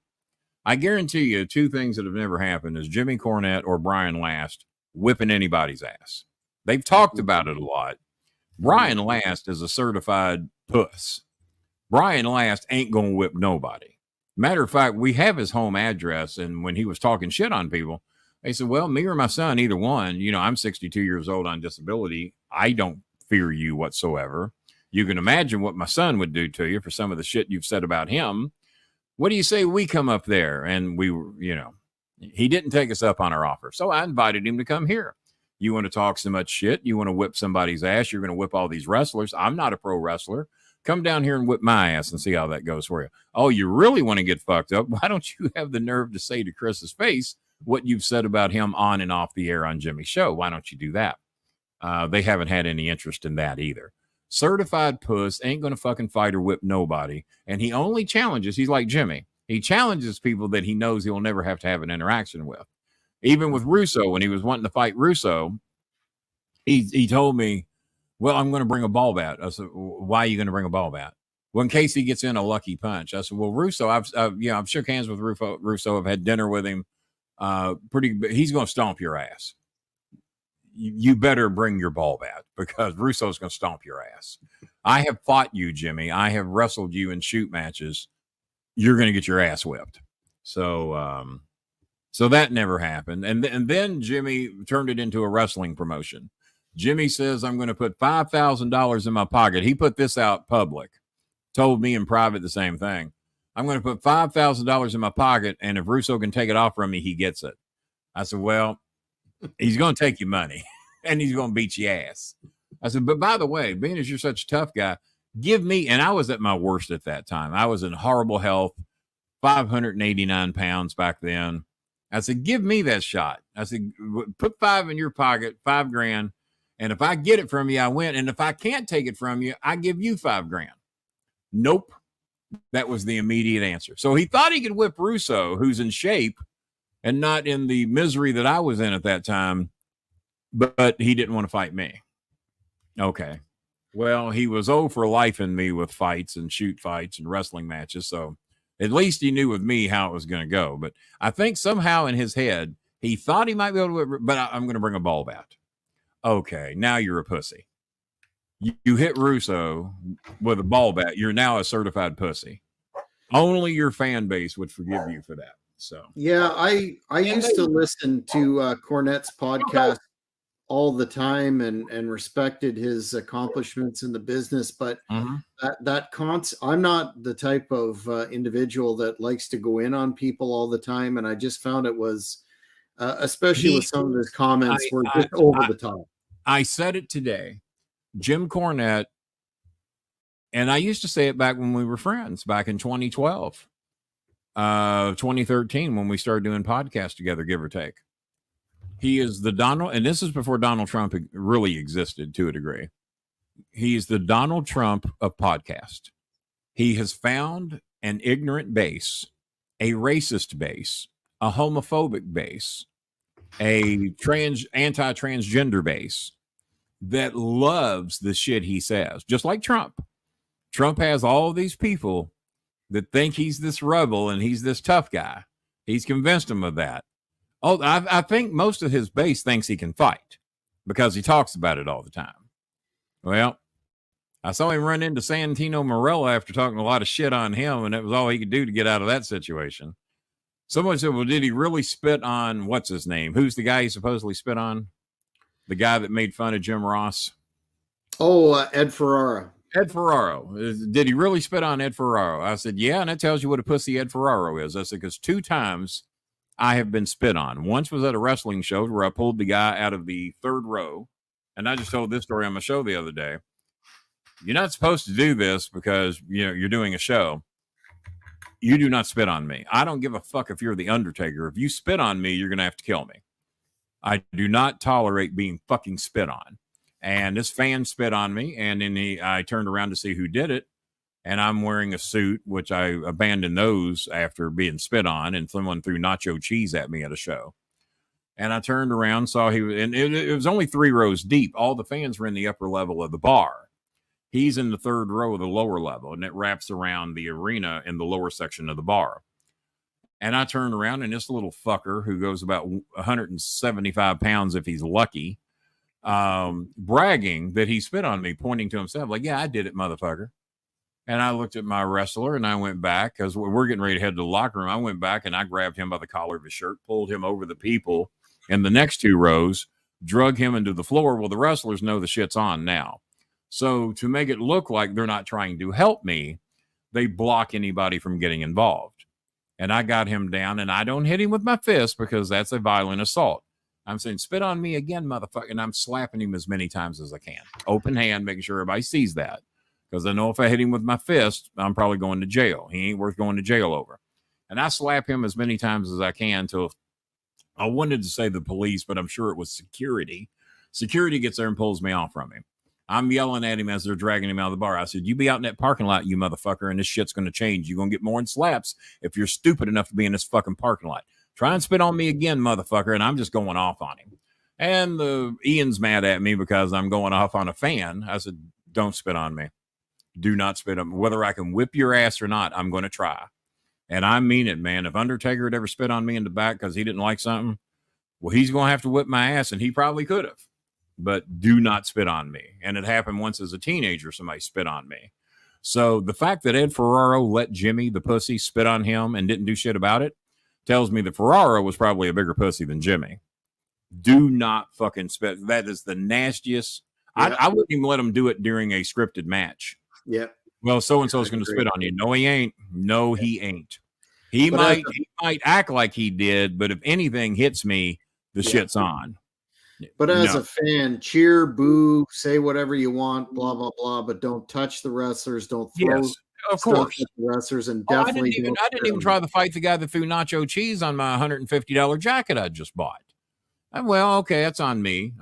I guarantee you, two things that have never happened is Jimmy Cornette or Brian Last whipping anybody's ass. They've talked about it a lot. Brian Last is a certified puss. Brian Last ain't gonna whip nobody. Matter of fact, we have his home address, and when he was talking shit on people, they said, well, me or my son, either one, I'm 62 years old on disability. I don't fear you whatsoever. You can imagine what my son would do to you for some of the shit you've said about him. What do you say we come up there? And we were, he didn't take us up on our offer. So I invited him to come here. You want to talk so much shit? You want to whip somebody's ass? You're going to whip all these wrestlers. I'm not a pro wrestler. Come down here and whip my ass and see how that goes for you. Oh, you really want to get fucked up? Why don't you have the nerve to say to Chris's face what you've said about him on and off the air on Jimmy's show? Why don't you do that? They haven't had any interest in that either. Certified puss ain't going to fucking fight or whip nobody. And he only challenges. He's like Jimmy. He challenges people that he knows he'll never have to have an interaction with. Even with Russo, when he was wanting to fight Russo, he told me, well, I'm going to bring a ball bat. I said, why are you going to bring a ball bat? Well, in case he gets in a lucky punch. I said, well, Russo, I've shook hands with Russo. I've had dinner with him. He's going to stomp your ass. You better bring your ball bat because Russo's going to stomp your ass. I have fought you, Jimmy. I have wrestled you in shoot matches. You're going to get your ass whipped. So that never happened. And then Jimmy turned it into a wrestling promotion. Jimmy says, I'm going to put $5,000 in my pocket. He put this out public, told me in private the same thing. I'm going to put $5,000 in my pocket, and if Russo can take it off from me, he gets it. I said, well, he's going to take your money, and he's going to beat your ass. I said, but by the way, being as you're such a tough guy, give me, and I was at my worst at that time. I was in horrible health, 589 pounds back then. I said, give me that shot. I said, put $5 in your pocket, $5,000. And if I get it from you, I win. And if I can't take it from you, I give you $5,000. Nope. That was the immediate answer. So he thought he could whip Russo, who's in shape and not in the misery that I was in at that time, but he didn't want to fight me. Okay. Well, he was for life in me with fights and shoot fights and wrestling matches. So at least he knew with me how it was going to go. But I think somehow in his head, he thought he might be able to whip, but I'm going to bring a ball bat. Okay, now you're a pussy. You hit Russo with a ball bat. You're now a certified pussy. Only your fan base would forgive you for that. So yeah, I used to listen to Cornette's podcast. all the time and respected his accomplishments in the business, but I'm not the type of individual that likes to go in on people all the time, and I just found it was, especially with some of his comments, were just over the top. I said it today. Jim Cornette, and I used to say it back when we were friends, back in 2012, 2013, when we started doing podcasts together, give or take. He is the Donald, and this is before Donald Trump really existed to a degree. He's the Donald Trump of podcast. He has found an ignorant base, a racist base, a homophobic base, a anti-transgender base that loves the shit he says, just like Trump. Trump has all of these people that think he's this rebel and he's this tough guy. He's convinced them of that. Oh, I think most of his base thinks he can fight because he talks about it all the time. Well, I saw him run into Santino Marella after talking a lot of shit on him, and that was all he could do to get out of that situation. Someone said, well, did he really spit on, what's his name? Who's the guy he supposedly spit on? The guy that made fun of Jim Ross? Oh, Ed Ferraro. Ed Ferraro. Did he really spit on Ed Ferraro? I said, yeah, and that tells you what a pussy Ed Ferraro is. I said, because 2 times I have been spit on. Once was at a wrestling show where I pulled the guy out of the 3rd row, and I just told this story on my show the other day. You're not supposed to do this because you're doing a show. You do not spit on me. I don't give a fuck if you're the Undertaker. If you spit on me, you're going to have to kill me. I do not tolerate being fucking spit on. And this fan spit on me, and then I turned around to see who did it, and I'm wearing a suit, which I abandoned those after being spit on, and someone threw nacho cheese at me at a show. And I turned around, saw he was, and it was only 3 rows deep. All the fans were in the upper level of the bar. He's in the 3rd row of the lower level, and it wraps around the arena in the lower section of the bar. And I turned around, and this little fucker who goes about 175 pounds if he's lucky, bragging that he spit on me, pointing to himself like, yeah, I did it, motherfucker. And I looked at my wrestler, and I went back because we're getting ready to head to the locker room. I went back and I grabbed him by the collar of his shirt, pulled him over the people in the next 2 rows, drug him into the floor. Well, the wrestlers know the shit's on now. So to make it look like they're not trying to help me, they block anybody from getting involved. And I got him down, and I don't hit him with my fist because that's a violent assault. I'm saying, spit on me again, motherfucker. And I'm slapping him as many times as I can. Open hand, making sure everybody sees that. Because I know if I hit him with my fist, I'm probably going to jail. He ain't worth going to jail over. And I slap him as many times as I can till I wanted to say the police, but I'm sure it was security. Security gets there and pulls me off from him. I'm yelling at him as they're dragging him out of the bar. I said, you be out in that parking lot, you motherfucker, and this shit's going to change. You're going to get more than slaps if you're stupid enough to be in this fucking parking lot. Try and spit on me again, motherfucker, and I'm just going off on him. And Ian's mad at me because I'm going off on a fan. I said, don't spit on me. Do not spit on me. Whether I can whip your ass or not, I'm going to try. And I mean it, man. If Undertaker had ever spit on me in the back because he didn't like something, well, he's going to have to whip my ass, and he probably could have. But do not spit on me. And it happened once as a teenager, somebody spit on me. So the fact that Ed Ferraro let Jimmy, the pussy, spit on him and didn't do shit about it tells me that Ferraro was probably a bigger pussy than Jimmy. Do not fucking spit. That is the nastiest. Yeah. I wouldn't even let him do it during a scripted match. Yeah. Well, so-and-so is going to spit on you. No, he ain't. No, he ain't. He might act like he did, but if anything hits me, the shit's on. But as a fan, cheer, boo, say whatever you want, blah, blah, blah, but don't touch the wrestlers. Don't throw of course at the wrestlers. And definitely I didn't even try to fight the guy that threw nacho cheese on my $150 jacket I just bought. Well, okay, that's on me.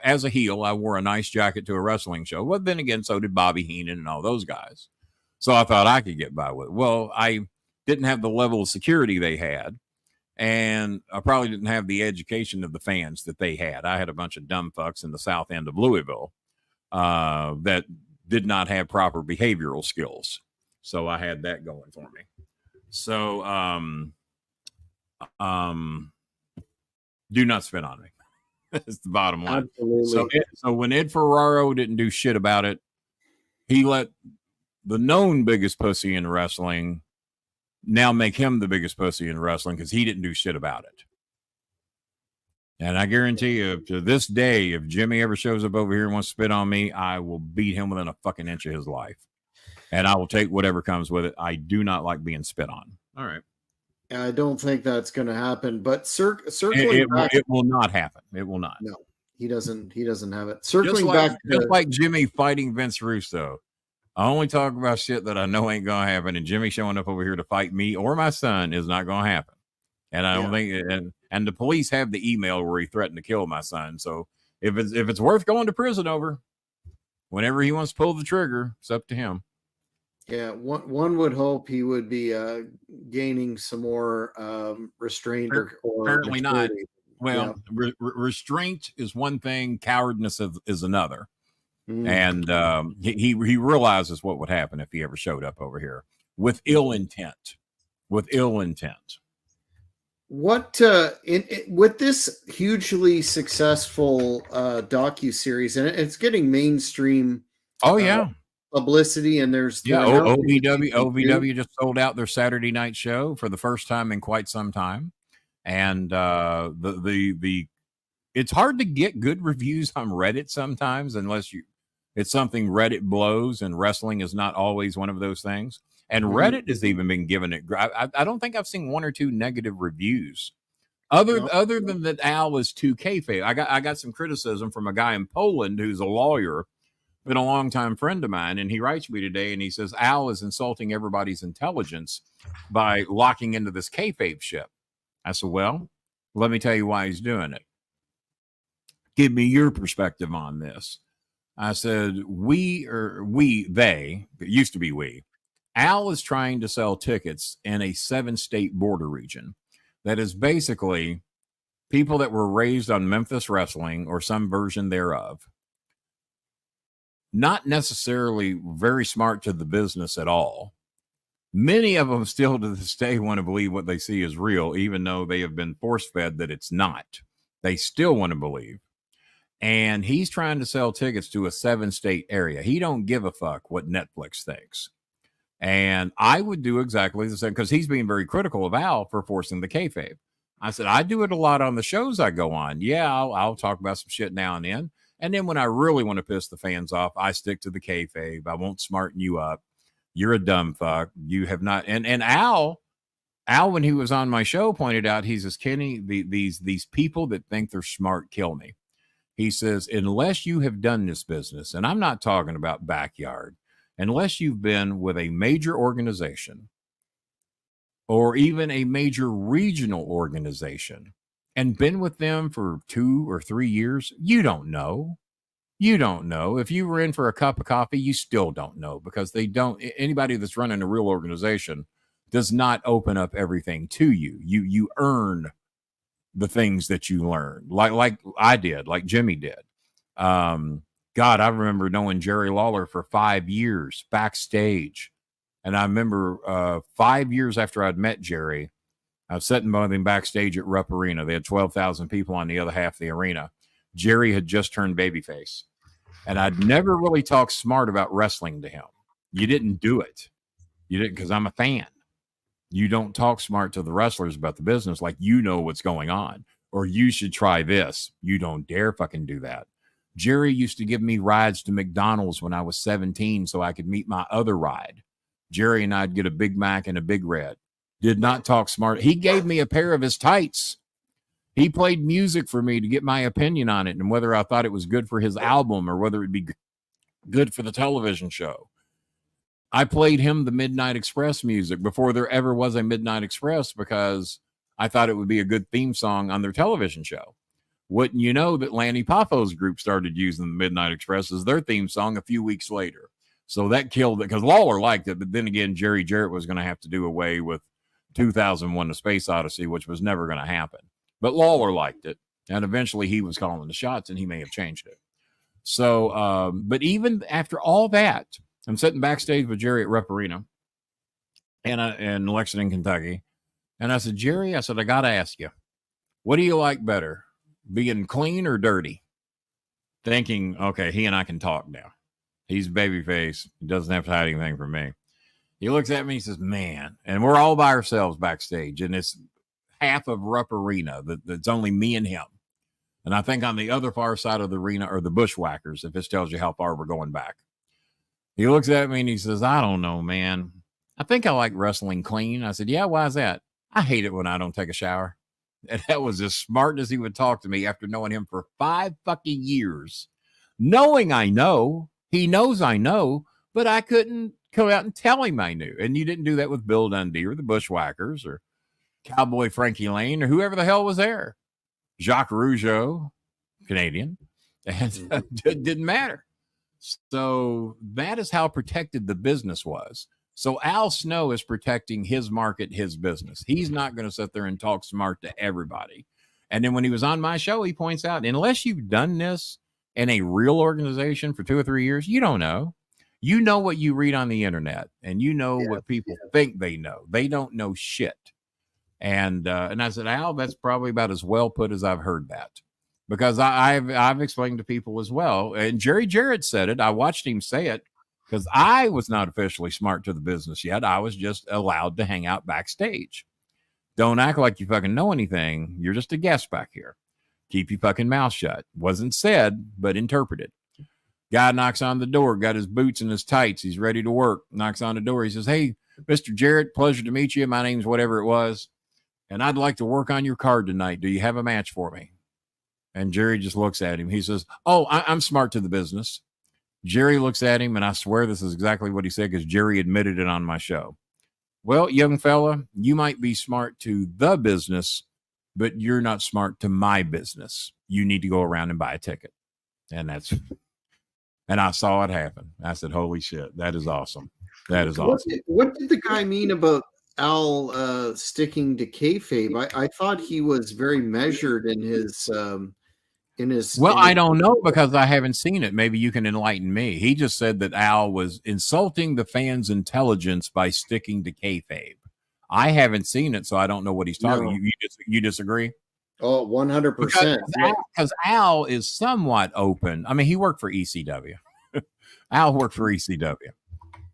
As a heel, I wore a nice jacket to a wrestling show. Well, then again, so did Bobby Heenan and all those guys. So I thought I could get by with it. Well, I didn't have the level of security they had. And I probably didn't have the education of the fans that they had. I had a bunch of dumb fucks in the south end of Louisville that did not have proper behavioral skills. So I had that going for me. So do not spit on me. That's the bottom line. Absolutely. So when Ed Ferraro didn't do shit about it, he let the known biggest pussy in wrestling now make him the biggest pussy in wrestling because he didn't do shit about it. And I guarantee you, to this day, if Jimmy ever shows up over here and wants to spit on me, I will beat him within a fucking inch of his life. And I will take whatever comes with it. I do not like being spit on. All right. I don't think that's going to happen. But circling back, it will not happen. It will not. No, he doesn't have it. Circling just like Jimmy fighting Vince Russo. I only talk about shit that I know ain't going to happen. And Jimmy showing up over here to fight me or my son is not going to happen. And I don't think, and the police have the email where he threatened to kill my son. So if it's worth going to prison over, whenever he wants to pull the trigger, it's up to him. Yeah, one would hope he would be gaining some more restraint or apparently not. Well, restraint is one thing, cowardness is another. And he realizes what would happen if he ever showed up over here with ill intent. What with this hugely successful docuseries, and it's getting mainstream publicity, and there's OVW just sold out their Saturday night show for the first time in quite some time, and it's hard to get good reviews on Reddit sometimes unless it's something Reddit blows, and wrestling is not always one of those things. And Reddit has even been given it. I don't think I've seen one or two negative reviews, other than that Al is too kayfabe. I got some criticism from a guy in Poland who's a lawyer, been a longtime friend of mine, and he writes me today and he says Al is insulting everybody's intelligence by locking into this kayfabe ship. I said, well, let me tell you why he's doing it. Give me your perspective on this. I said, it used to be we. Al is trying to sell tickets in a 7-state border region that is basically people that were raised on Memphis wrestling or some version thereof. Not necessarily very smart to the business at all. Many of them still to this day want to believe what they see is real, even though they have been force-fed that it's not. They still want to believe. And he's trying to sell tickets to a 7-state area. He don't give a fuck what Netflix thinks. And I would do exactly the same because he's being very critical of Al for forcing the kayfabe. I said, I do it a lot on the shows I go on. Yeah, I'll talk about some shit now and then. And then when I really want to piss the fans off, I stick to the kayfabe. I won't smarten you up. You're a dumb fuck. You have not. And Al, when he was on my show, pointed out, he says, Kenny, these people that think they're smart kill me. He says, unless you have done this business, and I'm not talking about backyard, unless you've been with a major organization or even a major regional organization and been with them for 2 or 3 years, you don't know. You don't know. If you were in for a cup of coffee, you still don't know because anybody that's running a real organization does not open up everything to you. You earn the things that you learn, like I did, like Jimmy did. God, I remember knowing Jerry Lawler for 5 years backstage. And I remember 5 years after I'd met Jerry, I was sitting with him backstage at Rupp Arena. They had 12,000 people on the other half of the arena. Jerry had just turned babyface. And I'd never really talked smart about wrestling to him. You didn't do it. You didn't, because I'm a fan. You don't talk smart to the wrestlers about the business like you know what's going on. Or you should try this. You don't dare fucking do that. Jerry used to give me rides to McDonald's when I was 17 so I could meet my other ride. Jerry and I'd get a Big Mac and a Big Red. Did not talk smart. He gave me a pair of his tights. He played music for me to get my opinion on it and whether I thought it was good for his album or whether it'd be good for the television show. I played him the Midnight Express music before there ever was a Midnight Express because I thought it would be a good theme song on their television show. Wouldn't you know that Lanny Poffo's group started using the Midnight Express as their theme song a few weeks later. So that killed it because Lawler liked it. But then again, Jerry Jarrett was going to have to do away with 2001: A Space Odyssey, which was never going to happen. But Lawler liked it. And eventually he was calling the shots and he may have changed it. So, but even after all that, I'm sitting backstage with Jerry at Rupp Arena in Lexington, Kentucky. And I said, Jerry, I got to ask you, what do you like better? Being clean or dirty? Thinking, okay, he and I can talk now. He's babyface. He doesn't have to hide anything from me. He looks at me, he says, man, and we're all by ourselves backstage. And it's half of Rupp Arena that's only me and him. And I think on the other far side of the arena are the Bushwhackers, if this tells you how far we're going back. He looks at me and he says, I don't know, man. I think I like wrestling clean. I said, yeah, why is that? I hate it when I don't take a shower. And that was as smart as he would talk to me after knowing him for 5 fucking years. Knowing I know, he knows I know, but I couldn't come out and tell him I knew. And you didn't do that with Bill Dundee or the Bushwhackers or Cowboy Frankie Lane or whoever the hell was there. Jacques Rougeau, Canadian. And it didn't matter. So that is how protected the business was. So Al Snow is protecting his market, his business. He's not going to sit there and talk smart to everybody. And then when he was on my show, he points out, unless you've done this in a real organization for 2 or 3 years, you don't know. You know what you read on the internet, and you know what people think they know. They don't know shit. And I said, Al, that's probably about as well put as I've heard that. Because I've explained to people as well. And Jerry Jarrett said it. I watched him say it because I was not officially smart to the business yet. I was just allowed to hang out backstage. Don't act like you fucking know anything. You're just a guest back here. Keep your fucking mouth shut. Wasn't said, but interpreted. Guy knocks on the door, got his boots and his tights. He's ready to work. Knocks on the door. He says, hey, Mr. Jarrett, pleasure to meet you. My name's whatever it was. And I'd like to work on your card tonight. Do you have a match for me? And Jerry just looks at him. He says, oh, I'm smart to the business. Jerry looks at him, and I swear this is exactly what he said because Jerry admitted it on my show. Well, young fella, you might be smart to the business, but you're not smart to my business. You need to go around and buy a ticket. And I saw it happen. I said, holy shit, that is awesome. That is awesome. What did the guy mean about Al sticking to kayfabe? I thought he was very measured in his I don't know because I haven't seen it. Maybe you can enlighten me. He just said that Al was insulting the fans' intelligence by sticking to kayfabe. I haven't seen it, so I don't know what he's talking. No. You disagree? Oh, 100%. Because Al is somewhat open. I mean, he worked for ECW. Al worked for ECW.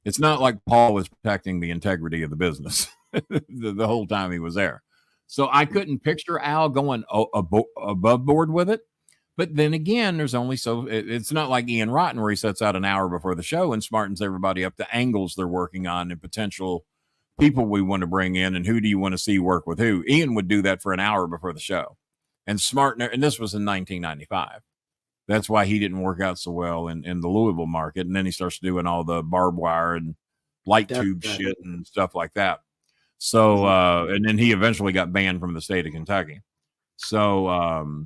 It's not like Paul was protecting the integrity of the business the whole time he was there. So I couldn't picture Al going above board with it. But then again, there's only it's not like Ian Rotten where he sets out an hour before the show and smartens everybody up to angles they're working on and potential people we want to bring in and who do you want to see work with who. Ian would do that for an hour before the show and and this was in 1995. That's why he didn't work out so well in the Louisville market. And then he starts doing all the barbed wire and light tube shit and stuff like that. So, and then he eventually got banned from the state of Kentucky. So,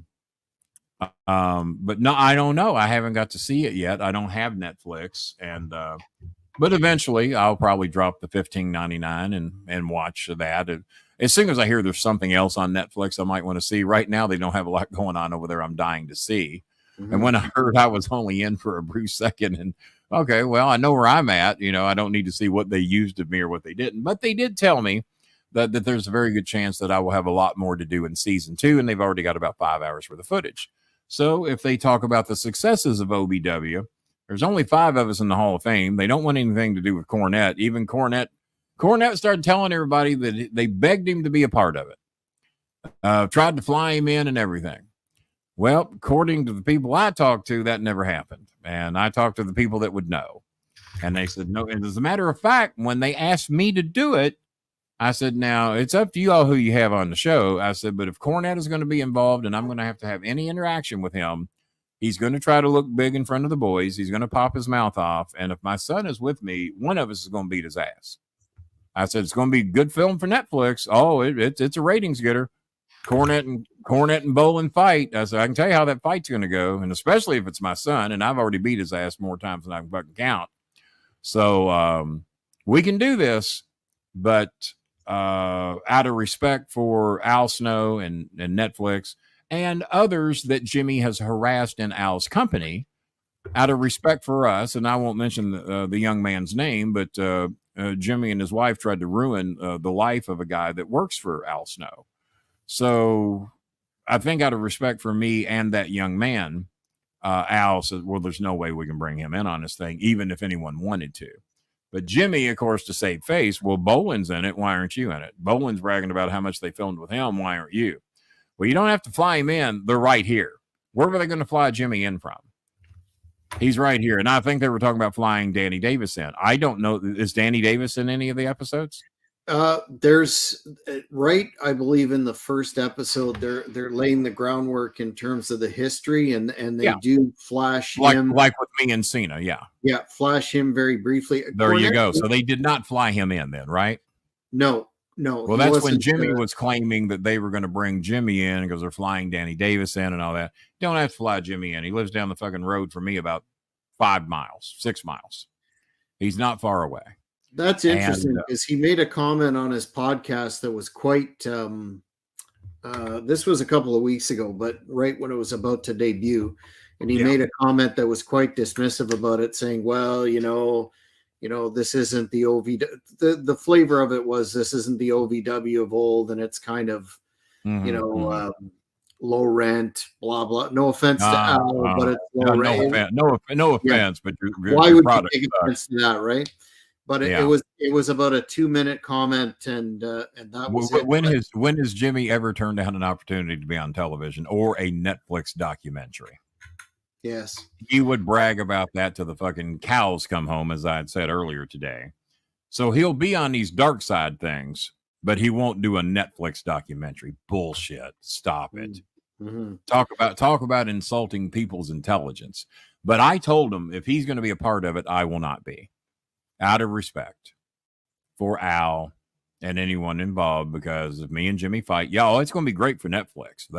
but no, I don't know. I haven't got to see it yet. I don't have Netflix, and but eventually I'll probably drop the $15.99 and watch that. As soon as I hear there's something else on Netflix I might want to see. Right now they don't have a lot going on over there. I'm dying to see. Mm-hmm. And when I heard I was only in for a brief second, and okay, well I know where I'm at. You know, I don't need to see what they used of me or what they didn't. But they did tell me that there's a very good chance that I will have a lot more to do in season 2, and they've already got about 5 hours worth of footage. So if they talk about the successes of OBW, there's only 5 of us in the Hall of Fame. They don't want anything to do with Cornette. Even Cornette started telling everybody that they begged him to be a part of it. Tried to fly him in and everything. Well, according to the people I talked to, that never happened. And I talked to the people that would know. And they said, no. And as a matter of fact, when they asked me to do it, I said, now, it's up to you all who you have on the show. I said, but if Cornette is going to be involved and I'm going to have any interaction with him, he's going to try to look big in front of the boys. He's going to pop his mouth off. And if my son is with me, one of us is going to beat his ass. I said, it's going to be good film for Netflix. Oh, it's a ratings getter. Cornette and Bolin fight. I said, I can tell you how that fight's going to go. And especially if it's my son. And I've already beat his ass more times than I can fucking count. So we can do this. But out of respect for Al Snow and Netflix and others that Jimmy has harassed in Al's company, out of respect for us, and I won't mention the young man's name, but Jimmy and his wife tried to ruin the life of a guy that works for Al Snow. So I think out of respect for me and that young man, Al said, well, there's no way we can bring him in on this thing, even if anyone wanted to. But Jimmy, of course, to save face, well, Bolin's in it. Why aren't you in it? Bolin's bragging about how much they filmed with him. Why aren't you? Well, you don't have to fly him in. They're right here. Where were they going to fly Jimmy in from? He's right here. And I think they were talking about flying Danny Davis in. I don't know. Is Danny Davis in any of the episodes? There's I believe in the first episode, they're laying the groundwork in terms of the history, and they do flash him like with me and Cena. Yeah, flash him very briefly. There you go. So they did not fly him in then, right? No. Well, that's when Jimmy was claiming that they were going to bring Jimmy in because they're flying Danny Davis in and all that. Don't have to fly Jimmy in. He lives down the fucking road from me about 5 miles, 6 miles. He's not far away. That's interesting because he made a comment on his podcast that was quite. This was a couple of weeks ago, but right when it was about to debut, and he made a comment that was quite dismissive about it, saying, "Well, this isn't the OV. The flavor of it was this isn't the OVW of old, and it's kind of, low rent, blah blah. No offense to Al, but it's low rent. No offense, but why would you take offense to that, right?" But it was about a 2-minute comment, and that was it. When has Jimmy ever turned down an opportunity to be on television or a Netflix documentary? Yes, he would brag about that till the fucking cows come home, as I had said earlier today. So he'll be on these dark side things, but he won't do a Netflix documentary. Bullshit. Stop it. Mm-hmm. Talk about insulting people's intelligence. But I told him if he's going to be a part of it, I will not be. Out of respect for Al and anyone involved, because if me and Jimmy fight, it's going to be great for Netflix.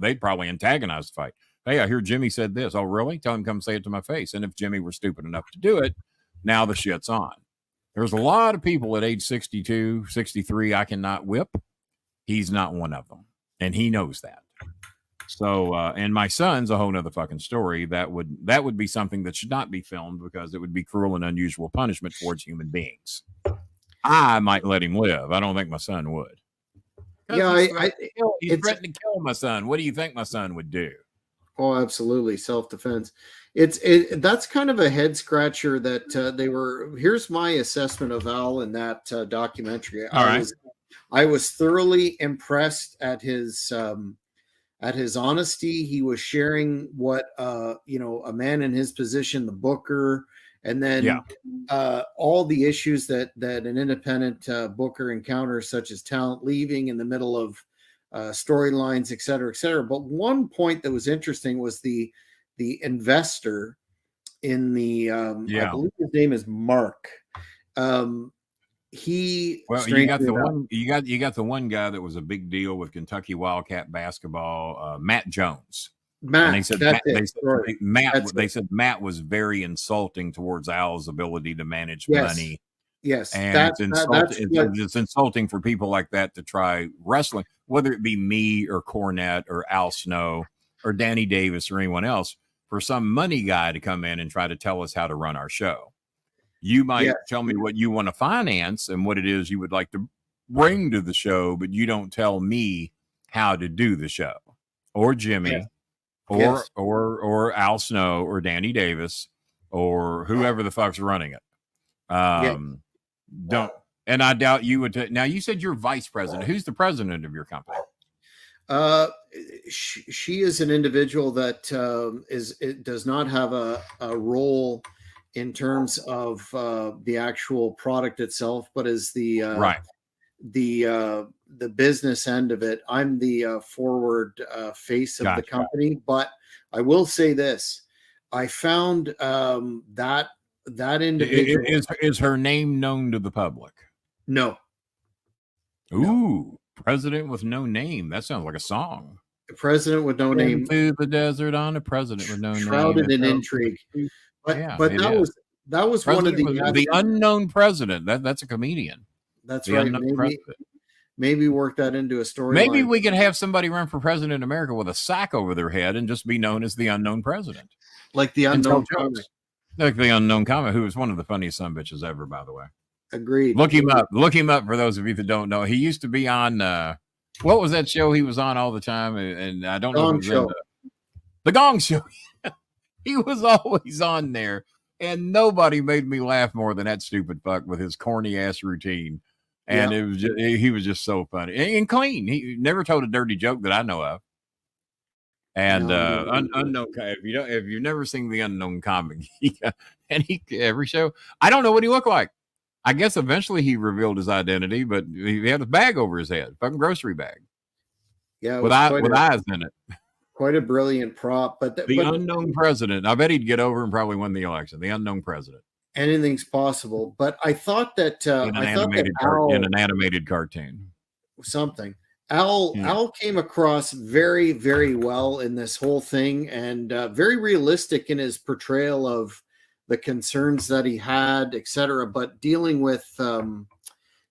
They'd probably antagonize the fight. Hey, I hear Jimmy said this. Oh, really? Tell him come say it to my face. And if Jimmy were stupid enough to do it, now the shit's on. There's a lot of people at age 62, 63 I cannot whip. He's not one of them. And he knows that. So, and my son's a whole nother fucking story. That would be something that should not be filmed because it would be cruel and unusual punishment towards human beings. I might let him live. I don't think my son would. Yeah, he's threatened to kill my son. What do you think my son would do? Oh, absolutely. Self-defense. That's kind of a head scratcher that they were. Here's my assessment of Al in that documentary. I was thoroughly impressed at his honesty. He was sharing what a man in his position, the booker, and then all the issues that an independent booker encounters, such as talent leaving in the middle of storylines, et cetera, et cetera. But one point that was interesting was the investor in the I believe his name is Mark. You got the one guy that was a big deal with Kentucky Wildcat basketball, Matt Jones. Matt, and they said Matt was very insulting towards Al's ability to manage money. Yes, and it's insulting for people like that to try wrestling, whether it be me or Cornette or Al Snow or Danny Davis or anyone else, for some money guy to come in and try to tell us how to run our show. You might tell me what you want to finance and what it is you would like to bring to the show, but you don't tell me how to do the show, or Jimmy, or Al Snow, or Danny Davis, or whoever the fuck's running it. Don't, and I doubt you would. Now you said you're vice president. Who's the president of your company? She is an individual that does not have a role in terms of the actual product itself, but is the business end of it. I'm the forward face of the company. But I will say this: I found that individual is her name known to the public? No. Ooh, president with no name. That sounds like a song. The president with no name. Through the desert on a president with no name. Shrouded in intrigue. But that was one of the unknown president. That's a comedian. That's right. Maybe work that into a story. Maybe we could have somebody run for president in America with a sack over their head and just be known as the unknown president. Like the unknown comic. Like the unknown comic, who was one of the funniest sumbitches ever, by the way. Agreed. Look him up. Look him up for those of you that don't know. He used to be on what was that show he was on all the time? And I don't know. The Gong Show. He was always on there. And nobody made me laugh more than that stupid fuck with his corny ass routine. And he was just so funny and clean. He never told a dirty joke that I know of. And No. unknown. If you've never seen the Unknown comic, every show, I don't know what he looked like. I guess eventually he revealed his identity, but he had a bag over his head, fucking grocery bag. Yeah, with eyes in it. Quite a brilliant prop. But the unknown president. I bet he'd get over and probably win the election. The unknown president. Anything's possible. But I thought that in an animated cartoon. Something. Al came across very, very well in this whole thing, and very realistic in his portrayal of the concerns that he had, etc. But dealing with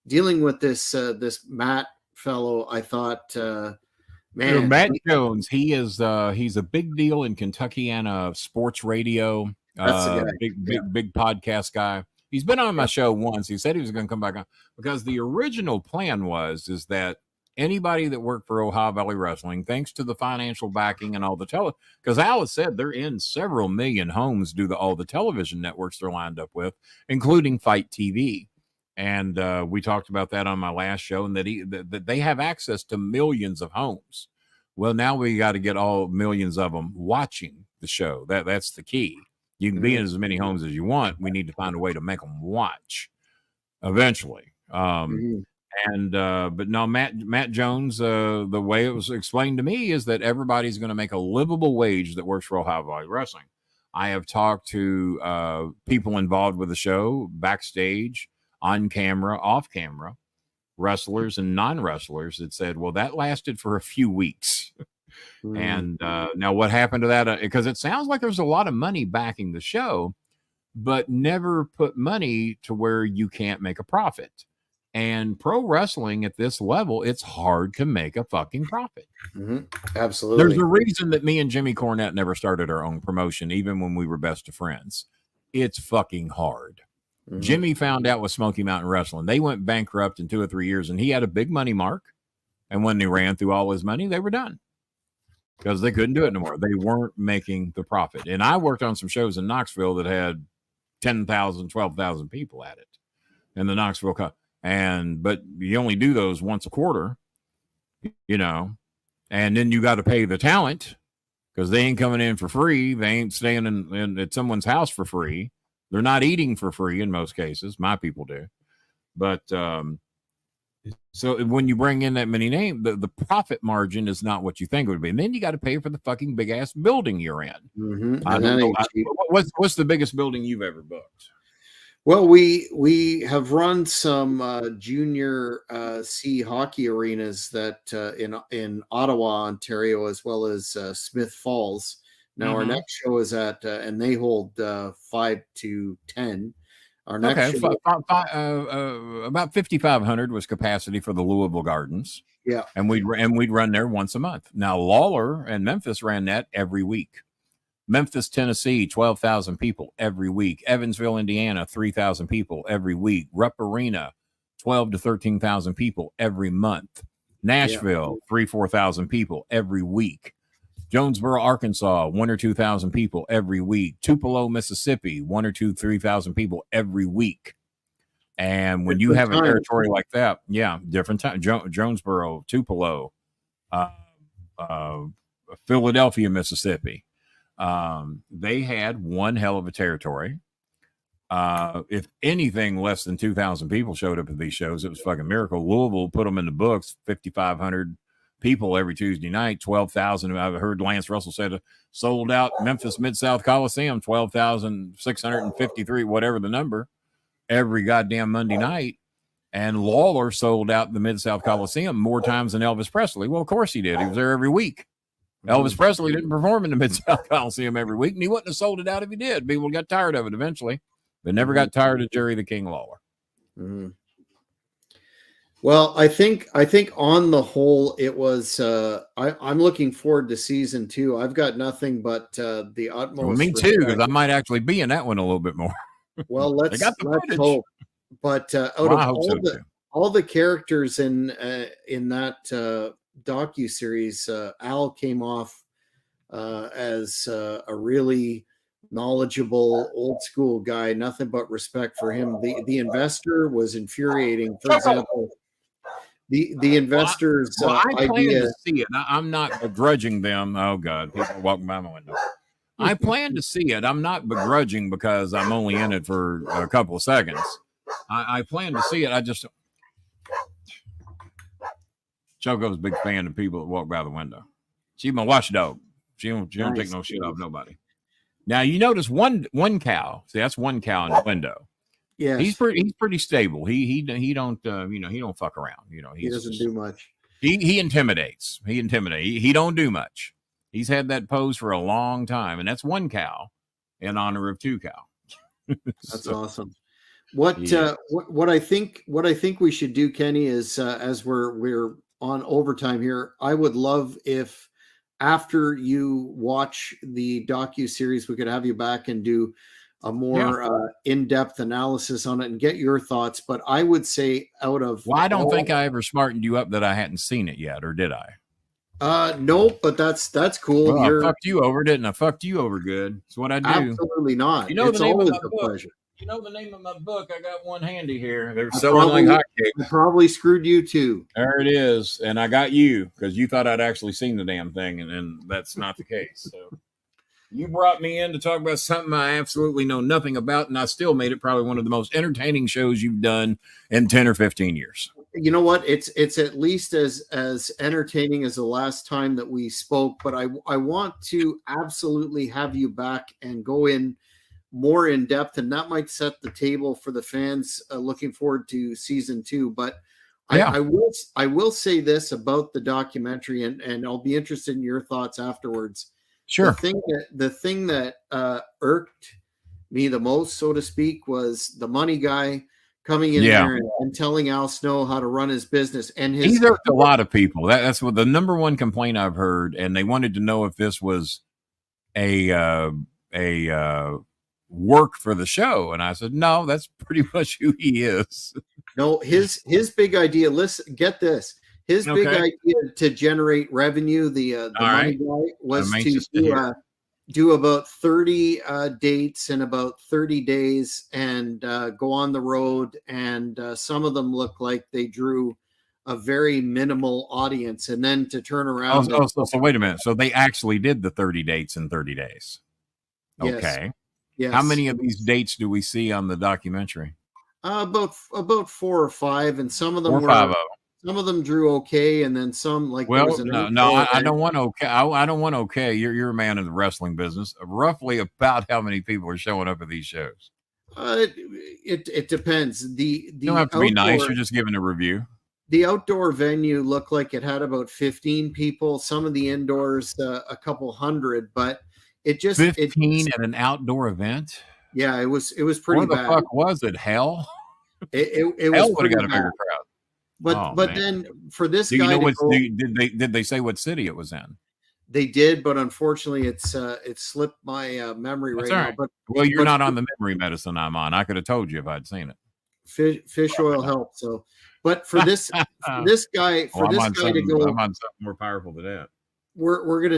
this Matt fellow, I thought, man, Matt Jones, he's a big deal in Kentuckiana sports radio. That's the guy. Big podcast guy. He's been on my show once. He said he was going to come back on because the original plan is that anybody that worked for Ohio Valley Wrestling, thanks to the financial backing and all the because Al has said they're in several million homes due to all the television networks they're lined up with, including Fight TV. And we talked about that on my last show, and that they have access to millions of homes. Well, now we got to get all millions of them watching the show. That's the key. You can be in as many homes as you want. We need to find a way to make them watch eventually. And but no, Matt Jones, the way it was explained to me is that everybody's going to make a livable wage that works for Ohio Valley Wrestling. I have talked to people involved with the show, backstage, on camera, off camera, wrestlers and non-wrestlers that said, well, that lasted for a few weeks. And now what happened to that? Because it sounds like there's a lot of money backing the show, but never put money to where you can't make a profit. And pro wrestling at this level, it's hard to make a fucking profit. Absolutely. There's a reason that me and Jimmy Cornette never started our own promotion, even when we were best of friends. It's fucking hard. Jimmy found out with Smoky Mountain Wrestling. They went bankrupt in 2 or 3 years, and he had a big money mark. And when they ran through all his money, they were done because they couldn't do it anymore. They weren't making the profit. And I worked on some shows in Knoxville that had 10,000, 12,000 people at it in the Knoxville Cup. But you only do those once a quarter, and then you got to pay the talent because they ain't coming in for free. They ain't staying in at someone's house for free. They're not eating for free in most cases. My people do. But so when you bring in that many names, the profit margin is not what you think it would be. And then you got to pay for the fucking big ass building you're in. I don't know. What's the biggest building you've ever booked? Well, we have run some junior C hockey arenas that in Ottawa, Ontario, as well as Smith Falls. Now our next show is at and they hold 5 to 10. Our next show, about 5,500 was capacity for the Louisville Gardens. Yeah, and we'd run there once a month. Now Lawler and Memphis ran that every week. Memphis, Tennessee, 12,000 people every week. Evansville, Indiana, 3,000 people every week. Rupp Arena, 12 to 13,000 people every month. Nashville, 4,000 people every week. Jonesboro, Arkansas, 1,000 or 2,000 people every week. Tupelo, Mississippi, 1,000 or 3,000 people every week. And when you have a territory like that, different time. Jonesboro, Tupelo, Philadelphia, Mississippi. They had one hell of a territory. If anything less than 2,000 people showed up at these shows, it was fucking miracle. Louisville put them in the books, 5,500 people every Tuesday night, 12,000. I've heard Lance Russell said sold out Memphis Mid-South Coliseum, 12,653, whatever the number, every goddamn Monday night. And Lawler sold out the Mid-South Coliseum more times than Elvis Presley. Well, of course he did. He was there every week. Elvis Presley didn't perform in the Mid-South Coliseum every week, and he wouldn't have sold it out if he did. People got tired of it eventually, but never got tired of Jerry the King Lawler. Well, I think on the whole, it was. I'm looking forward to season 2. I've got nothing but the utmost. Well, me too, because I might actually be in that one a little bit more. Well, let's hope. But out of all the characters in that docuseries, Al came off as a really knowledgeable old school guy. Nothing but respect for him. The investor was infuriating. For example, the investors' I plan idea. to see it. I'm not begrudging them. Oh God, people are walking by my window. I plan to see it. I'm not begrudging because I'm only in it for a couple of seconds. I plan to see it. I just Choco's a big fan of people that walk by the window. She's my watchdog. She don't take no shit off nobody. Now you notice one cow. See, that's one cow in the window. Yeah, he's pretty stable. He don't he don't fuck around. He doesn't do much. He intimidates. He don't do much. He's had that pose for a long time, and that's one cow in honor of two cow. That's awesome. What I think we should do, Kenny, is as we're on overtime here, I would love if after you watch the docu-series, we could have you back and do a more in-depth analysis on it and get your thoughts. But I would say I don't think I ever smartened you up that I hadn't seen it yet, or did I? No, but that's cool. Well, I fucked you over, didn't I? Fucked you over good. That's what I do. Absolutely not. It's always a pleasure. You know the name of my book? I got one handy here. They're selling like hotcakes. I probably screwed you too. There it is. And I got you because you thought I'd actually seen the damn thing, and that's not the case. So you brought me in to talk about something I absolutely know nothing about, and I still made it probably one of the most entertaining shows you've done in 10 or 15 years. You know what? It's at least as entertaining as the last time that we spoke, but I want to absolutely have you back and go in more in depth, and that might set the table for the fans looking forward to season 2. But I will say this about the documentary, and I'll be interested in your thoughts afterwards. Sure. The thing that irked me the most, so to speak, was the money guy coming in there and telling Al Snow how to run his business. And he irked a lot of people. That's what the number one complaint I've heard, and they wanted to know if this was a work for the show, and I said no, that's pretty much who he is. No, his big idea, listen, get this, his big idea to generate revenue, the money guy, was to do about 30 dates in about 30 days and go on the road, and some of them look like they drew a very minimal audience, and then to turn around. So wait a minute, so they actually did the 30 dates in 30 days. Okay. Yes. How many of these dates do we see on the documentary? About 4 or 5, and some of them some of them drew okay, and then some like. Well, I don't want okay. I don't want okay. You're a man in the wrestling business. Roughly about how many people are showing up at these shows? It depends. You don't have to be nice. You're just giving a review. The outdoor venue looked like it had about 15 people. Some of the indoors, a couple hundred, but. It just 15 at an outdoor event. Yeah, it was pretty bad. What the fuck was it? Hell? It Hell was would have got a bigger crowd. But then for this guy, did they say what city it was in? They did, but unfortunately, it slipped my memory right now. But you're not on the memory medicine I'm on. I could have told you if I'd seen it. Fish oil helped. So, but for this guy to go, I'm on something more powerful than that. I'm going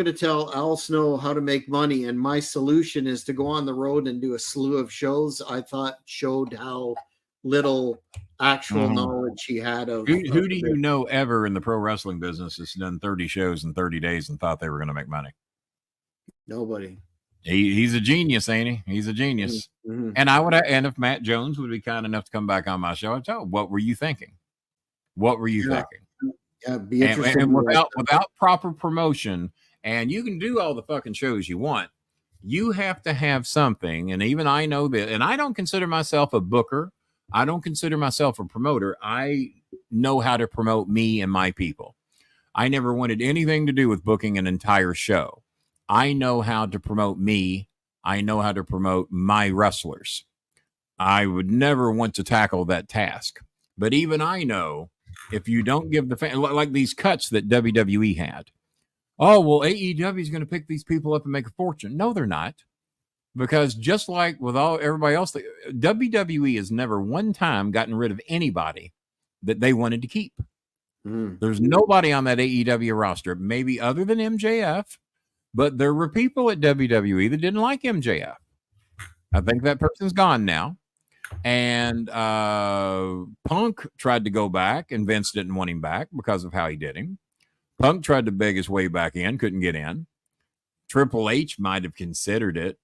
to tell Al Snow how to make money, and my solution is to go on the road and do a slew of shows. I thought showed how little actual knowledge he had of. Who do you know ever in the pro wrestling business has done 30 shows in 30 days and thought they were going to make money? Nobody. He's a genius, ain't he? He's a genius. Mm-hmm. And if Matt Jones would be kind enough to come back on my show, I'd tell him, what were you thinking? What were you thinking? And without proper promotion, and you can do all the fucking shows you want, you have to have something. And even I know that, and I don't consider myself a booker. I don't consider myself a promoter. I know how to promote me and my people. I never wanted anything to do with booking an entire show. I know how to promote me. I know how to promote my wrestlers. I would never want to tackle that task. But even I know, if you don't give the fan, like these cuts that WWE had. Oh, well, AEW is going to pick these people up and make a fortune. No, they're not. Because just like with everybody else, WWE has never one time gotten rid of anybody that they wanted to keep. There's nobody on that AEW roster, maybe other than MJF, but there were people at WWE that didn't like MJF. I think that person's gone now. And Punk tried to go back, and Vince didn't want him back because of how he did him. Punk tried to beg his way back in, couldn't get in. Triple H might have considered it.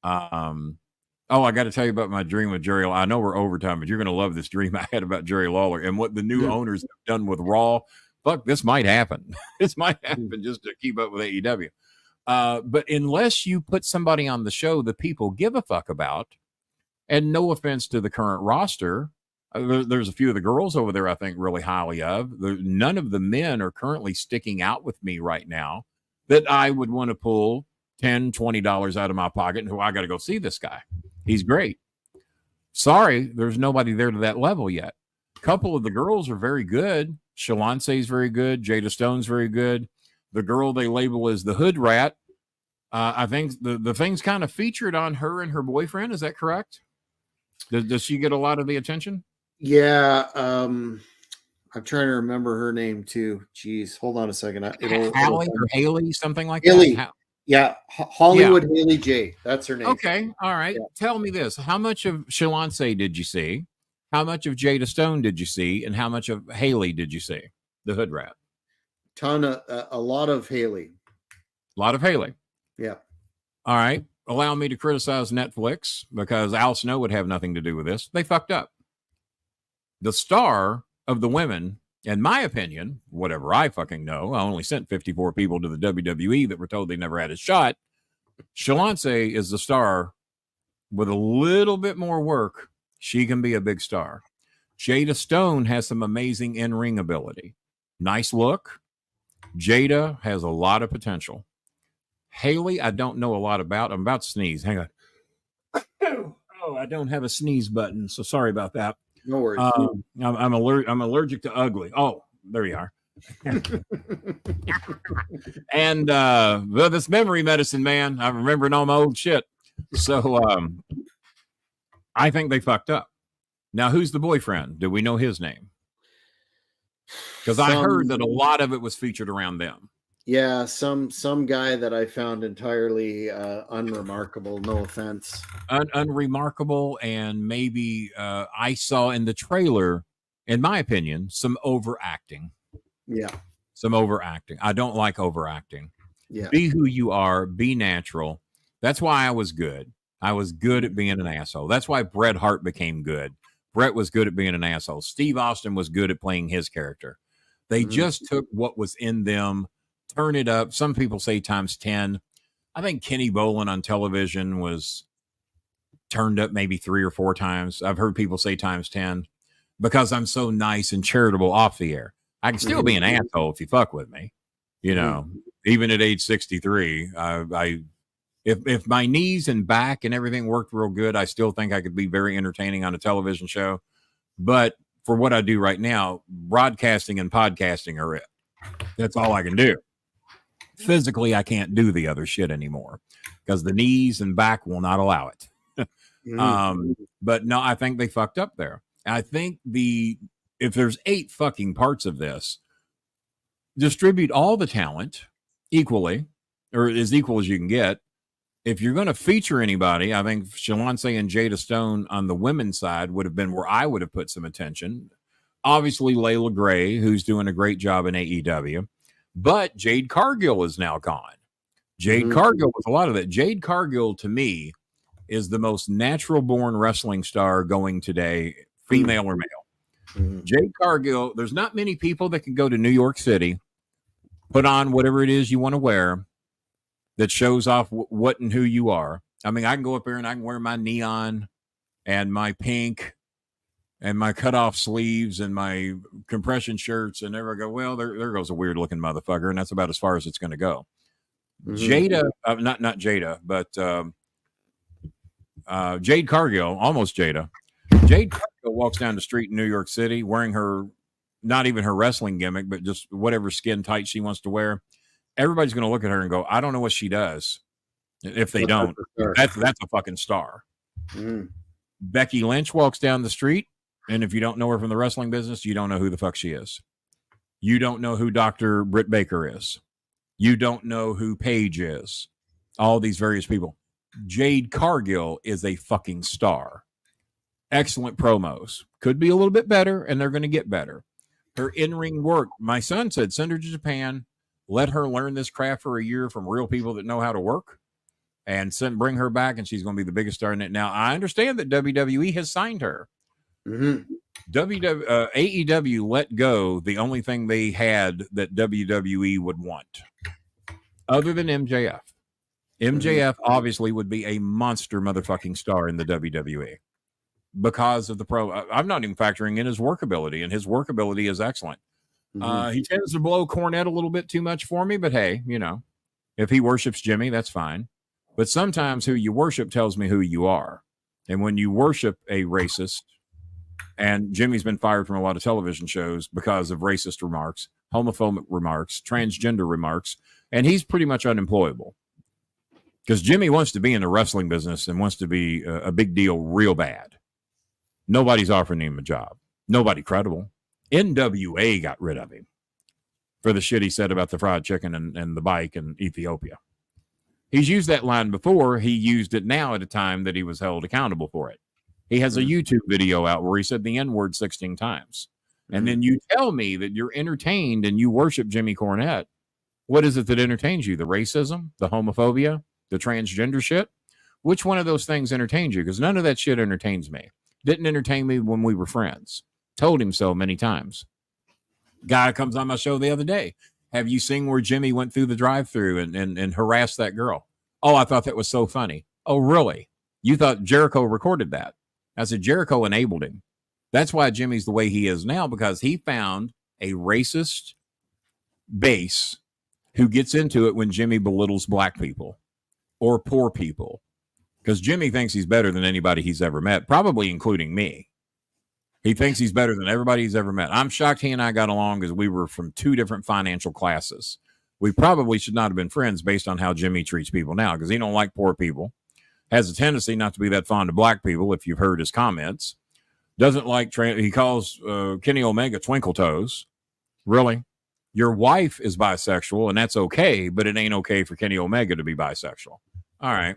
I got to tell you about my dream with Jerry. I know we're overtime, but you're going to love this dream I had about Jerry Lawler and what the new owners have done with Raw. Fuck, this might happen. This might happen just to keep up with AEW. But unless you put somebody on the show that people give a fuck about, and no offense to the current roster, there's a few of the girls over there I think really highly of. None of the men are currently sticking out with me right now that I would want to pull $10, $20 out of my pocket and I got to go see this guy. He's great. Sorry, there's nobody there to that level yet. A couple of the girls are very good. Shalonce's very good. Jada Stone's very good. The girl they label as the Hood Rat, I think the thing's kind of featured on her and her boyfriend. Is that correct? Does she get a lot of the attention? Yeah. I'm trying to remember her name too. Jeez, hold on a second. Hallie or Haley, something like Haley. that. Yeah, Hollywood Haley J. That's her name. Okay, all right. Yeah. Tell me this: how much of Shalonce did you see? How much of Jada Stone did you see? And how much of Haley did you see? The Hood Rat. A lot of Haley. A lot of Haley. Yeah. All right. Allow me to criticize Netflix because Al Snow would have nothing to do with this. They fucked up. The star of the women, in my opinion, whatever I fucking know, I only sent 54 people to the WWE that were told they never had a shot. Shalonce is the star. With a little bit more work, she can be a big star. Jada Stone has some amazing in-ring ability. Nice look. Jada has a lot of potential. Haley, I don't know a lot about. I'm about to sneeze. Hang on. Oh, I don't have a sneeze button, so sorry about that. No worries. I'm allergic to ugly. Oh, there you are. And this memory medicine, man, I'm remembering all my old shit. So I think they fucked up. Now, who's the boyfriend? Do we know his name? Because I heard that a lot of it was featured around them. Yeah, some guy that I found entirely unremarkable. No offense. Unremarkable, and maybe I saw in the trailer, in my opinion, some overacting. Yeah. Some overacting. I don't like overacting. Yeah. Be who you are. Be natural. That's why I was good. I was good at being an asshole. That's why Bret Hart became good. Bret was good at being an asshole. Steve Austin was good at playing his character. They just took what was in them, turn it up. Some people say times 10. I think Kenny Bolin on television was turned up maybe 3 or 4 times. I've heard people say times 10 because I'm so nice and charitable off the air. I can still be an asshole if you fuck with me. You know, even at age 63, if my knees and back and everything worked real good, I still think I could be very entertaining on a television show. But for what I do right now, broadcasting and podcasting are it. That's all I can do. Physically, I can't do the other shit anymore because the knees and back will not allow it. But no, I think they fucked up there. I think if there's 8 fucking parts of this, distribute all the talent equally or as equal as you can get. If you're going to feature anybody, I think Shalonce and Jada Stone on the women's side would have been where I would have put some attention. Obviously, Layla Gray, who's doing a great job in AEW. But Jade Cargill is now gone. Jade Cargill was a lot of that. Jade Cargill, to me, is the most natural-born wrestling star going today, female or male. Jade Cargill, there's not many people that can go to New York City, put on whatever it is you want to wear that shows off what and who you are. I mean, I can go up there and I can wear my neon and my pink and my cutoff sleeves and my compression shirts, and there I go, well, there goes a weird looking motherfucker, and that's about as far as it's going to go. Jada, not Jada, but Jade Cargill, almost Jada. Jade Cargill walks down the street in New York City wearing her, not even her wrestling gimmick, but just whatever skin tight she wants to wear. Everybody's going to look at her and go, I don't know what she does. If they don't, that's a fucking star. Becky Lynch walks down the street, and if you don't know her from the wrestling business, you don't know who the fuck she is. You don't know who Dr. Britt Baker is. You don't know who Paige is. All these various people. Jade Cargill is a fucking star. excellent promos. Could be a little bit better, and they're going to get better. Her in-ring work, my son said, send her to Japan, let her learn this craft for a year from real people that know how to work, and bring her back, and she's going to be the biggest star in it. Now, I understand that WWE has signed her. Mm-hmm. AEW let go the only thing they had that WWE would want, other than MJF. MJF obviously would be a monster motherfucking star in the WWE because of the I'm not even factoring in his workability, and his workability is excellent. He tends to blow Cornette a little bit too much for me, but hey, you know, if he worships Jimmy, that's fine. But sometimes who you worship tells me who you are. And when you worship a racist, and Jimmy's been fired from a lot of television shows because of racist remarks, homophobic remarks, transgender remarks, and he's pretty much unemployable. Because Jimmy wants to be in the wrestling business and wants to be a big deal real bad. Nobody's offering him a job. Nobody credible. NWA got rid of him for the shit he said about the fried chicken and the bike in Ethiopia. He's used that line before. He used it now at a time that he was held accountable for it. He has a YouTube video out where he said the N-word 16 times. And then you tell me that you're entertained and you worship Jimmy Cornette. What is it that entertains you? The racism, the homophobia, the transgender shit? Which one of those things entertains you? Because none of that shit entertains me. Didn't entertain me when we were friends. Told him so many times. Guy comes on my show the other day. Have you seen where Jimmy went through the drive-thru and harassed that girl? Oh, I thought that was so funny. Oh, really? You thought Jericho recorded that? I said, Jericho enabled him. That's why Jimmy's the way he is now, because he found a racist base who gets into it when Jimmy belittles black people or poor people. Because Jimmy thinks he's better than anybody he's ever met, probably including me. He thinks he's better than everybody he's ever met. I'm shocked he and I got along because we were from two different financial classes. We probably should not have been friends based on how Jimmy treats people now, because he don't like poor people. Has a tendency not to be that fond of black people, if you've heard his comments. Doesn't like, he calls Kenny Omega Twinkle Toes. Really? Your wife is bisexual, and that's okay, but it ain't okay for Kenny Omega to be bisexual. All right.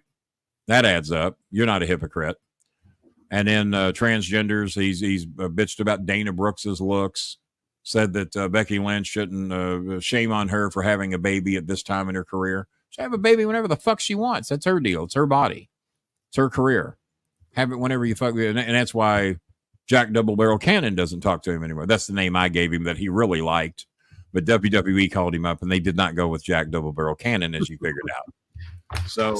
That adds up. You're not a hypocrite. And then transgenders, he's bitched about Dana Brooks's looks, said that Becky Lynch shouldn't, shame on her for having a baby at this time in her career. She have a baby whenever the fuck she wants. That's her deal. It's her body. It's her career. Have it whenever you fuck. And that's why Jack Double Barrel Cannon doesn't talk to him anymore. That's the name I gave him that he really liked. But WWE called him up, and they did not go with Jack Double Barrel Cannon, as you figured out. So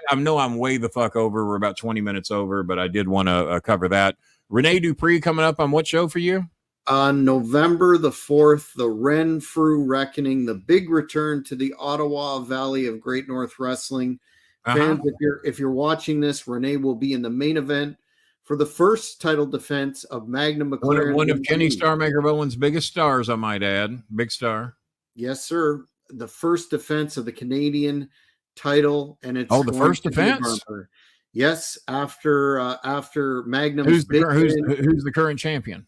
I know I'm way the fuck over. We're about 20 minutes over, but I did want to cover that. Rene Dupree coming up on what show for you? On November the 4th, the Renfrew Reckoning, the big return to the Ottawa Valley of Great North Wrestling. Fans, if you're watching this, Rene will be in the main event for the first title defense of Magnum McLaren. One of Kenny Starmaker Bowen's biggest stars, I might add. Big star. Yes, sir. The first defense of the Canadian title, and it's the first defense. Yes, after Magnum. Who's the current champion?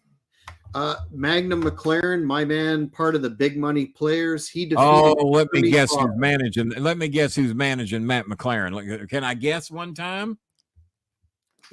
Magnum McLaren, my man, part of the big money players. He defeated. Oh, let me guess who's managing. Let me guess who's managing Matt McLaren. Can I guess one time?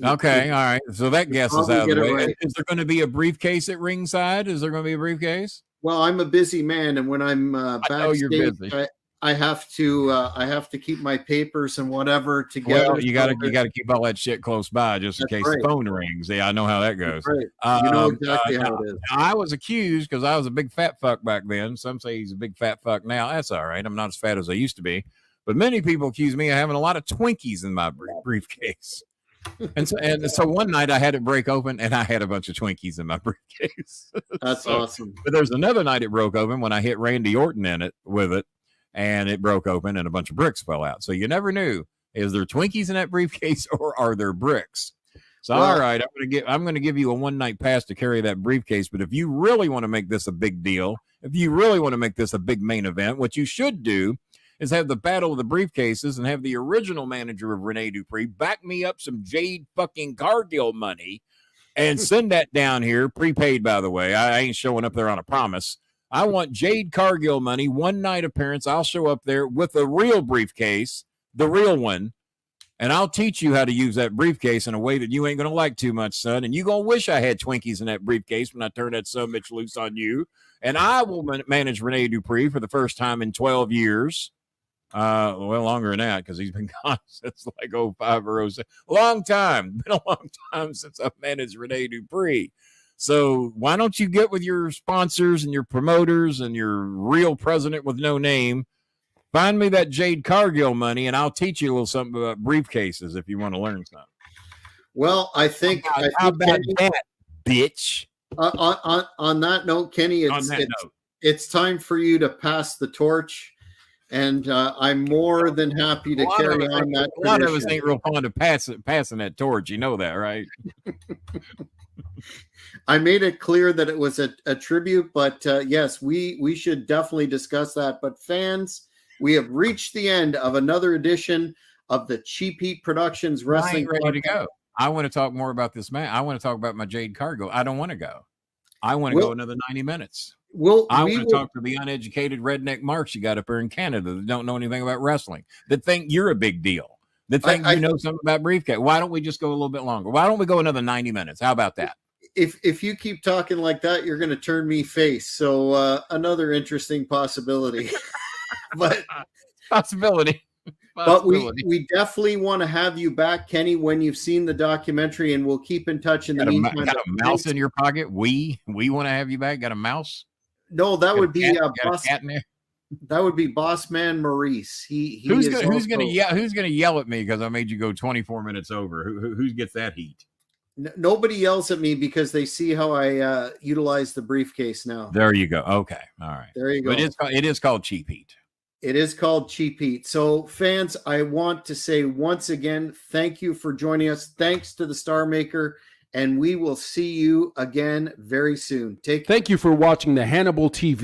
Okay, all right. So that guess is out of the way. Right. Is there going to be a briefcase at ringside? Is there going to be a briefcase? Well, I'm a busy man, and when I'm backstage, I have to keep my papers and whatever together. Well, you got to keep all that shit close by just in case the phone rings. Yeah, I know how that goes. Right. You know exactly how it is. I was accused because I was a big fat fuck back then. Some say he's a big fat fuck now. That's all right. I'm not as fat as I used to be, but many people accuse me of having a lot of Twinkies in my briefcase. And so one night I had it break open, and I had a bunch of Twinkies in my briefcase. That's awesome. But there's another night it broke open when I hit Randy Orton with it. And it broke open and a bunch of bricks fell out. So you never knew, is there Twinkies in that briefcase or are there bricks? So, all right, I'm going to give you a one-night pass to carry that briefcase. But if you really want to make this a big deal, if you really want to make this a big main event, what you should do is have the battle of the briefcases and have the original manager of Rene Dupree back me up some Jade fucking Cargill money and send that down here, prepaid, by the way. I ain't showing up there on a promise. I want Jade Cargill money, one night appearance. I'll show up there with a real briefcase, the real one, and I'll teach you how to use that briefcase in a way that you ain't going to like too much, son. And you going to wish I had Twinkies in that briefcase when I turn that summit loose on you. And I will manage Rene Dupree for the first time in 12 years. Well, longer than that, because he's been gone since like 05 or 06. Long time. Been a long time since I've managed Rene Dupree. So why don't you get with your sponsors and your promoters and your real president with no name? Find me that Jade Cargill money, and I'll teach you a little something about briefcases if you want to learn something. Well, I think how about Kenny, that, bitch? On that note, Kenny, it's time for you to pass the torch. And I'm more than happy to carry on that. A lot of us ain't real fond of passing that torch. You know that, right? I made it clear that it was a tribute, but yes, we should definitely discuss that. But fans, we have reached the end of another edition of the Cheap Heat Productions Wrestling. Ready to go. I want to talk more about this man. I want to talk about my Jade Cargill. I don't want to go. I want to go another 90 minutes. I want to talk to the uneducated redneck marks you got up there in Canada that don't know anything about wrestling, that think you're a big deal, that think you know something about briefcase. Why don't we just go a little bit longer? Why don't we go another 90 minutes? How about that? If you keep talking like that, you're going to turn me face. So another interesting possibility. But possibility. But we definitely want to have you back, Kenny, when you've seen the documentary, and we'll keep in touch in the meantime. Got a mouse in your pocket? We want to have you back. Got a mouse? No, that would be boss. That would be Boss Man Maurice. Who's gonna yell at me because I made you go 24 minutes over? Who gets that heat? Nobody yells at me because they see how I utilize the briefcase now. There you go. Okay, all right. There you go. But it is called Cheap Heat. It is called Cheap Heat. So, fans, I want to say once again, thank you for joining us. Thanks to the Star Maker. And we will see you again very soon. Thank you for watching the Hannibal TV.